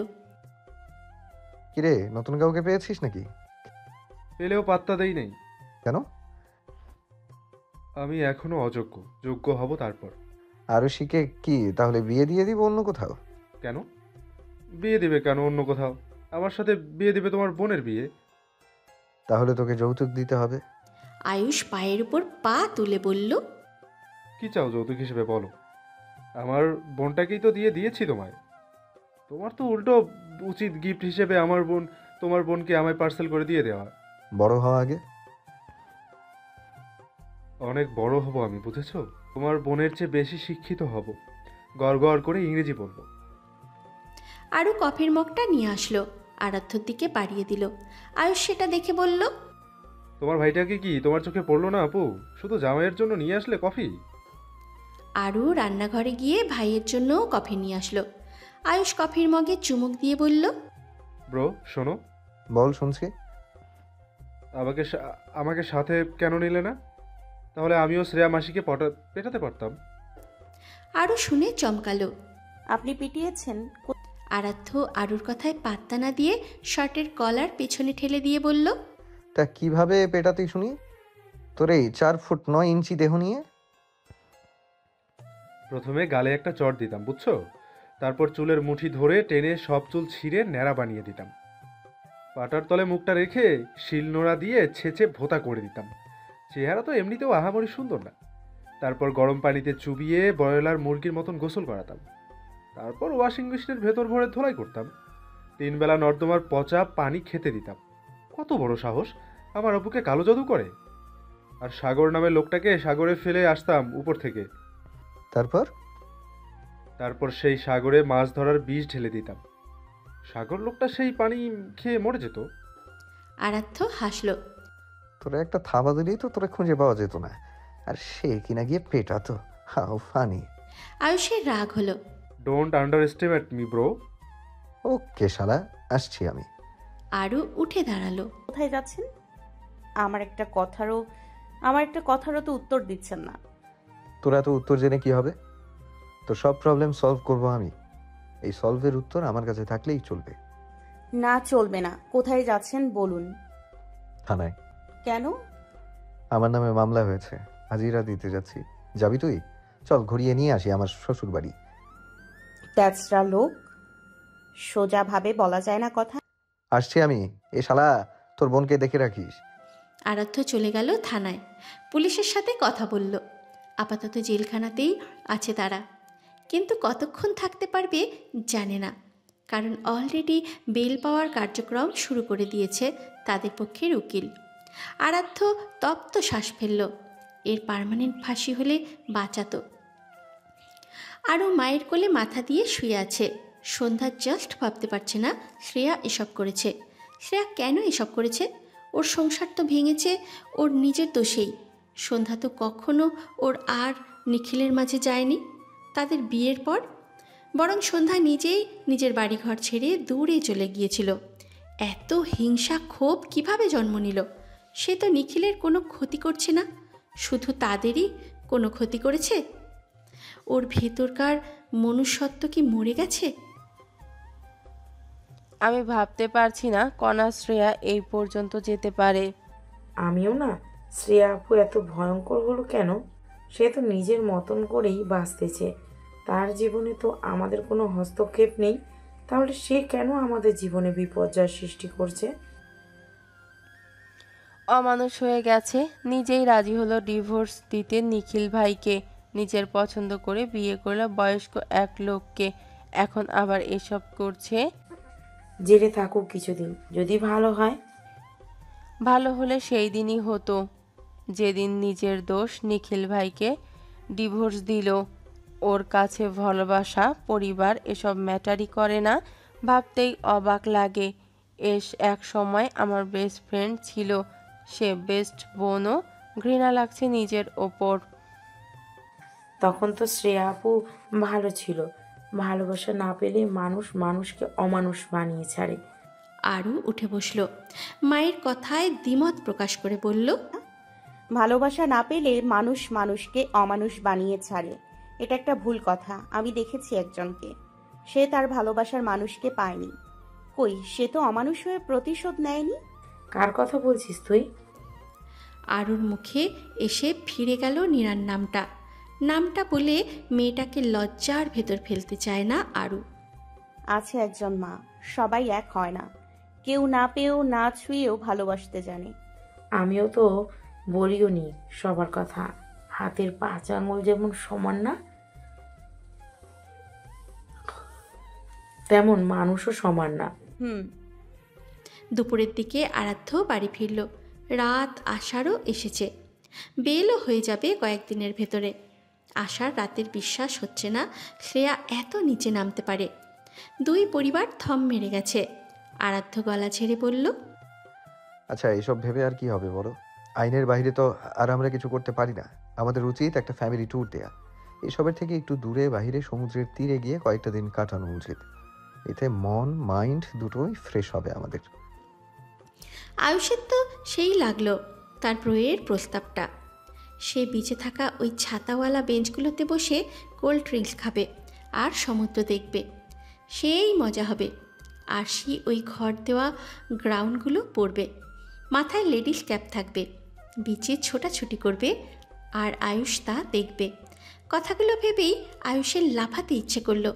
কিরে, নতুন কাউকে পেয়েছিস নাকি? পেলেও পাত্তা দেই নেই। কেন? আমি এখনো অযোগ্য, যোগ্য হব তারপর। আরো শিখে কি তাহলে বিয়ে দিয়ে দিব অন্য কোথাও? কেন বিয়ে দিবে? কেন অন্য কোথাও? আমার সাথে বিয়ে দিবে তোমার বোনের বিয়ে। তাহলে তোকে যৌতুক দিতে হবে। আয়ুষ পায়ের উপর পা তুলে বলল, কি চাও যৌতুক হিসেবে বলো? আমার বোনটাকেই তো দিয়ে দিয়েছি তোমায়। তোমার তো উল্টো উচিত গিফট হিসেবে তোমার বোনকে আমায় পার্সেল করে দিয়ে দেওয়া। বড় হওয়া আগে। অনেক বড় হব আমি, বুঝেছো? তোমার বোনের চেয়ে বেশি শিক্ষিত হব, গড় গড় করে ইংরেজি বলবো। আরও কফির মগটা নিয়ে আসলো, আরাধ্যর দিকে বাড়িয়ে দিল। আয়ুষ সেটা দেখে বলল, তোমার ভাইটাকে কি তোমার চোখে পড়লো না আপু? শুধু জামাইয়ের জন্য নিয়ে আসলে কফি। আরও রান্নাঘরে গিয়ে ভাইয়ের জন্য কফি নিয়ে আসলো। আয়ুষ কফির মগে চুমুক দিয়ে বলল, ব্রো শোনো। বল, শুনছি। আমাকে সাথে কেন নিলে না? তাহলে আমিও শ্রেয়া মাসিকে পেটাতে পারতাম। আরও শুনে চমকালো। আপনি পিটিয়েছেন? আরাধ্য আরুর কথায় পাত্তা না দিয়ে শার্টের কলার পেছনে ঠেলে দিয়ে বলল, তা কিভাবে পেটাতে শুনি? তোর এই 4 ফুট 9 ইঞ্চি দেহ নিয়ে? প্রথমে গালে একটা চট দিতাম, বুঝছো? তারপর চুলের মুঠি ধরে টেনে সব চুল ছিঁড়ে ন্যাড়া বানিয়ে দিতাম। পাটার তলে মুখটা রেখে শিলনোড়া দিয়ে ছেঁচে ভোঁতা করে দিতাম। চেহারা তো এমনিতেও আহামরি সুন্দর না। তারপর গরম পানিতে চুবিয়ে ব্রয়লার মুরগির মতন গোসল করাতাম। তারপর ওয়াশিং মেশিনের ভেতর ভরে ধোলাই করতাম। 3 বেলা নর্দমার পচা পানি খেতে দিতাম। কত বড় সাহস আমার আব্বুকে কালো জাদু করে! আর সাগর নামের লোকটাকে সাগরে ফেলে আসতাম উপর থেকে। তারপর সেই সাগরে মাছ ধরার বিষ ঢেলে দিতাম। সাগর লোকটা সেই পানি খেয়ে মরে যেত। আরাধ্য হাসলো। তোরা একটা থাবা দিলেই তো তোরা খুঁজে পাওয়া যেত না, আর সে কিনা গিয়ে পেটাতো। How funny. আয়ুষের রাগ হলো। Don't underestimate me bro. Okay শালা, আসছি আমি। আরও উঠে দাঁড়ালো। কোথায় যাচ্ছেন? আমার একটা কথারও তো উত্তর দিচ্ছেন না। তোরা তো উত্তর জেনে কি হবে? তো সব প্রবলেম সলভ করব আমি। এই সলভের উত্তর আমার কাছে থাকলেই চলবে। না, চলবে না। কোথায় যাচ্ছেন বলুন। থানায়। কেন? আমার নামে মামলা হয়েছে। হাজিরা দিতে যাচ্ছি। যাবি তুই? চল ঘুরিয়ে নিয়ে আসি আমার শ্বশুর বাড়ি। তেজরা লোক, সোজাভাবে বলা যায় না কথা। আসছি আমি। এ শালা, তোর বোনকে দেখে রাখিস। আরাধ্য চলে গেল থানায়, পুলিশের সাথে কথা বলল। আপাতত জেলখানাতেই আছে তারা, কিন্তু কতক্ষণ থাকতে পারবে জানে না, কারণ অলরেডি বেল পাওয়ার কার্যক্রম শুরু করে দিয়েছে তাদের পক্ষের উকিল। আরাধ্য তপ্ত শ্বাস ফেলল। এর পার্মানেন্ট ফাঁসি হলে বাঁচাতো। আরও মায়ের কোলে মাথা দিয়ে শুয়ে আছে। সন্ধ্যা জাস্ট ভাবতে পারছে না শ্রেয়া এসব করেছে। শ্রেয়া কেন এসব করেছে? ওর সংসার তো ভেঙেছে ওর নিজের দোষেই। সন্ধ্যা তো কখনো ওর আর নিখিলের মাঝে যায়নি তাদের বিয়ের পর, বরং সন্ধ্যা নিজেই নিজের বাড়িঘর ছেড়ে দূরে চলে গিয়েছিল। এত হিংসা ক্ষোভ কিভাবে জন্ম নিল? সে তো নিখিলের কোনো ক্ষতি করছে না, শুধু তাদেরই কোনো ক্ষতি করেছে। ওর ভেতরকার মনুষ্যত্ব কি মরে গেছে? আমি ভাবতে পারছি না কণা শ্রেয়া এই পর্যন্ত যেতে পারে। আমিও না। শ্রেয়া আপু এত ভয়ঙ্কর হলো কেন? সে তো নিজের মতন করেই বাঁচতেছে, তার জীবনে তো আমাদের কোনো হস্তক্ষেপ নেই। তাহলে সে কেন আমাদের জীবনে বিপর্যয় সৃষ্টি করছে? অমানুষ হয়ে গেছে, নিজেই রাজি হলো ডিভোর্স দিতে নিখিল ভাইকে। নিজের পছন্দ করে বিয়ে করলো বয়স্ক এক লোককে, এখন আবার এসব করছে। জেলে থাকুক কিছুদিন, যদি ভালো হয়। ভালো হলে সেই দিনই হতো যেদিন নিজের দোষ নিখিল ভাইকে ডিভোর্স দিল। ওর কাছে ভালোবাসা পরিবার এসব ম্যাটারই করে না। ভাবতেই অবাক লাগে। এক সময় আমার বেস্ট ফ্রেন্ড ছিল, সে বেস্ট বোনও। ঘৃণা লাগছে নিজের ওপর। তখন তো শ্রেয়া আপু ভালো ছিল। ভালোবাসা না পেলে মানুষ মানুষকে অমানুষ বানিয়ে ছাড়ে। আরও উঠে বসল, মায়ের কথায় দ্বিমত প্রকাশ করে বলল, ভালোবাসা না পেলে মানুষ মানুষকে অমানুষ বানিয়ে ছাড়ে, এটা একটা ভুল কথা। আমি দেখেছি একজনকে, সে তার ভালোবাসার মানুষকে পায়নি। কই, সে তো অমানুষ হয়ে প্রতিশোধ নেয়নি। কার কথা বলছিস তুই? আরুর মুখে এসে ফিরে গেল নীরার নামটা। নামটা বলে মেয়েটাকে লজ্জার ভেতর ফেলতে চায় না আরু। আছে একজন মা, সবাই এক হয় না, কেউ না পেয়েও না ছুঁয়েও ভালোবাসতে জানে। আমিও তো বলিও নি সবার কথা। হাতের 5 আঙুল যেমন সমান না, তেমন মানুষও সমান না। দুপুরের দিকে আরাধ্য বাড়ি ফিরল। রাত আষাঢ়ও এসেছে, বেলও হয়ে যাবে কয়েকদিনের ভেতরে। আশার রাতের বিশ্বাস হচ্ছে না শ্রেয়া এত নিচে নামতে পারে। দুই পরিবার থম মেরে গেছে। আরাধ্য গলা ছেড়ে বলল, আচ্ছা, এসব ভেবে আর কি হবে বলো? আইনের বাইরে তো আর আমরা কিছু করতে পারি না। আমাদের উচিত একটা ফ্যামিলি ট্যুর দেয়া। এসবের থেকে একটু দূরে বাইরে সমুদ্রের তীরে গিয়ে কয়েকটা দিন কাটানো উচিত। এতে মন মাইন্ড দুটোই ফ্রেশ হবে আমাদের। আয়ুষের তো সেই লাগলো তার বইয়ের প্রস্তাবটা। সে বিচে থাকা ওই ছাতাওয়ালা বেঞ্চগুলোতে বসে কোল্ড ড্রিঙ্কস খাবে আর সমুদ্র দেখবে, সেই মজা হবে। আর সে ওই ঘর দেওয়া গ্রাউন্ডগুলো পরবে, মাথায় লেডিস ক্যাপ থাকবে, বিচে ছোটাছুটি করবে, আর আয়ুষ তা দেখবে। কথাগুলো ভেবেই আয়ুষের লাফাতে ইচ্ছে করলো।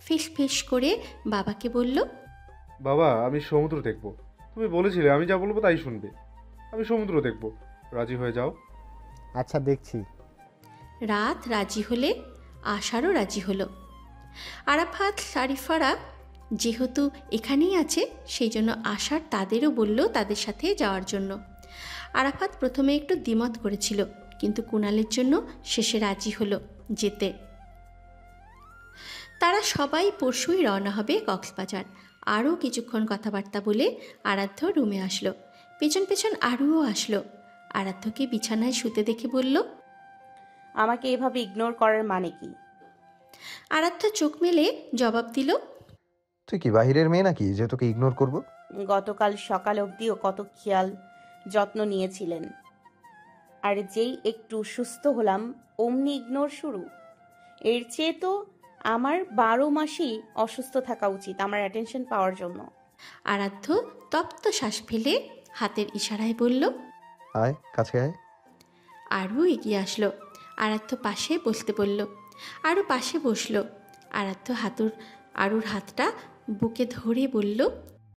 ফিস ফিস করে বাবাকে বলল, বাবা, আমি সমুদ্র দেখব। তুমি বলেছিলে আমি যা বলবো তাই শুনবে। আমি সমুদ্র দেখব, রাজি হয়ে যাও। আচ্ছা, দেখছি। রাত রাজি হলে আশারও রাজি হলো। আরাফাত শারিফারা যেহেতু এখানেই আছে, সেই জন্য আশার তাদেরও বলল তাদের সাথে যাওয়ার জন্য। আরাফাত প্রথমে একটু দ্বিমত করেছিল, কিন্তু কুণালের জন্য শেষে রাজি হলো যেতে। তারা সবাই পরশুই রওনা হবে কক্সবাজার। আরও কিছুক্ষণ কথাবার্তা বলে আরাধ্য রুমে আসলো। পেছন পেছন আরুও আসলো। আরাধ্যকে বিছানায় শুতে দেখে বলল, আমাকে এভাবে ইগনোর করার মানে কি? আরাধ্য চোখ মেলে জবাব দিল, তুই কি বাহিরের মেয়ে নাকি যে তোকে ইগনোর করব? গতকাল সকাল অবধিও কত খেয়াল যত্ন নিয়েছিলেন, আর যেই একটু সুস্থ হলাম অমনি ইগনোর শুরু। এর চেয়ে তো আমার 12 মাসই অসুস্থ থাকা উচিত আমার অ্যাটেনশন পাওয়ার জন্য। আরাধ্য তপ্ত শ্বাস ফেলে হাতের ইশারায় বলল, আয়, কাছে আয়। আরও এগিয়ে আসলো। আরাধ্য পাশে বসতে বলল। আরও পাশে বসলো। আরাধ্য আরুর হাতটা বুকে ধরে বলল,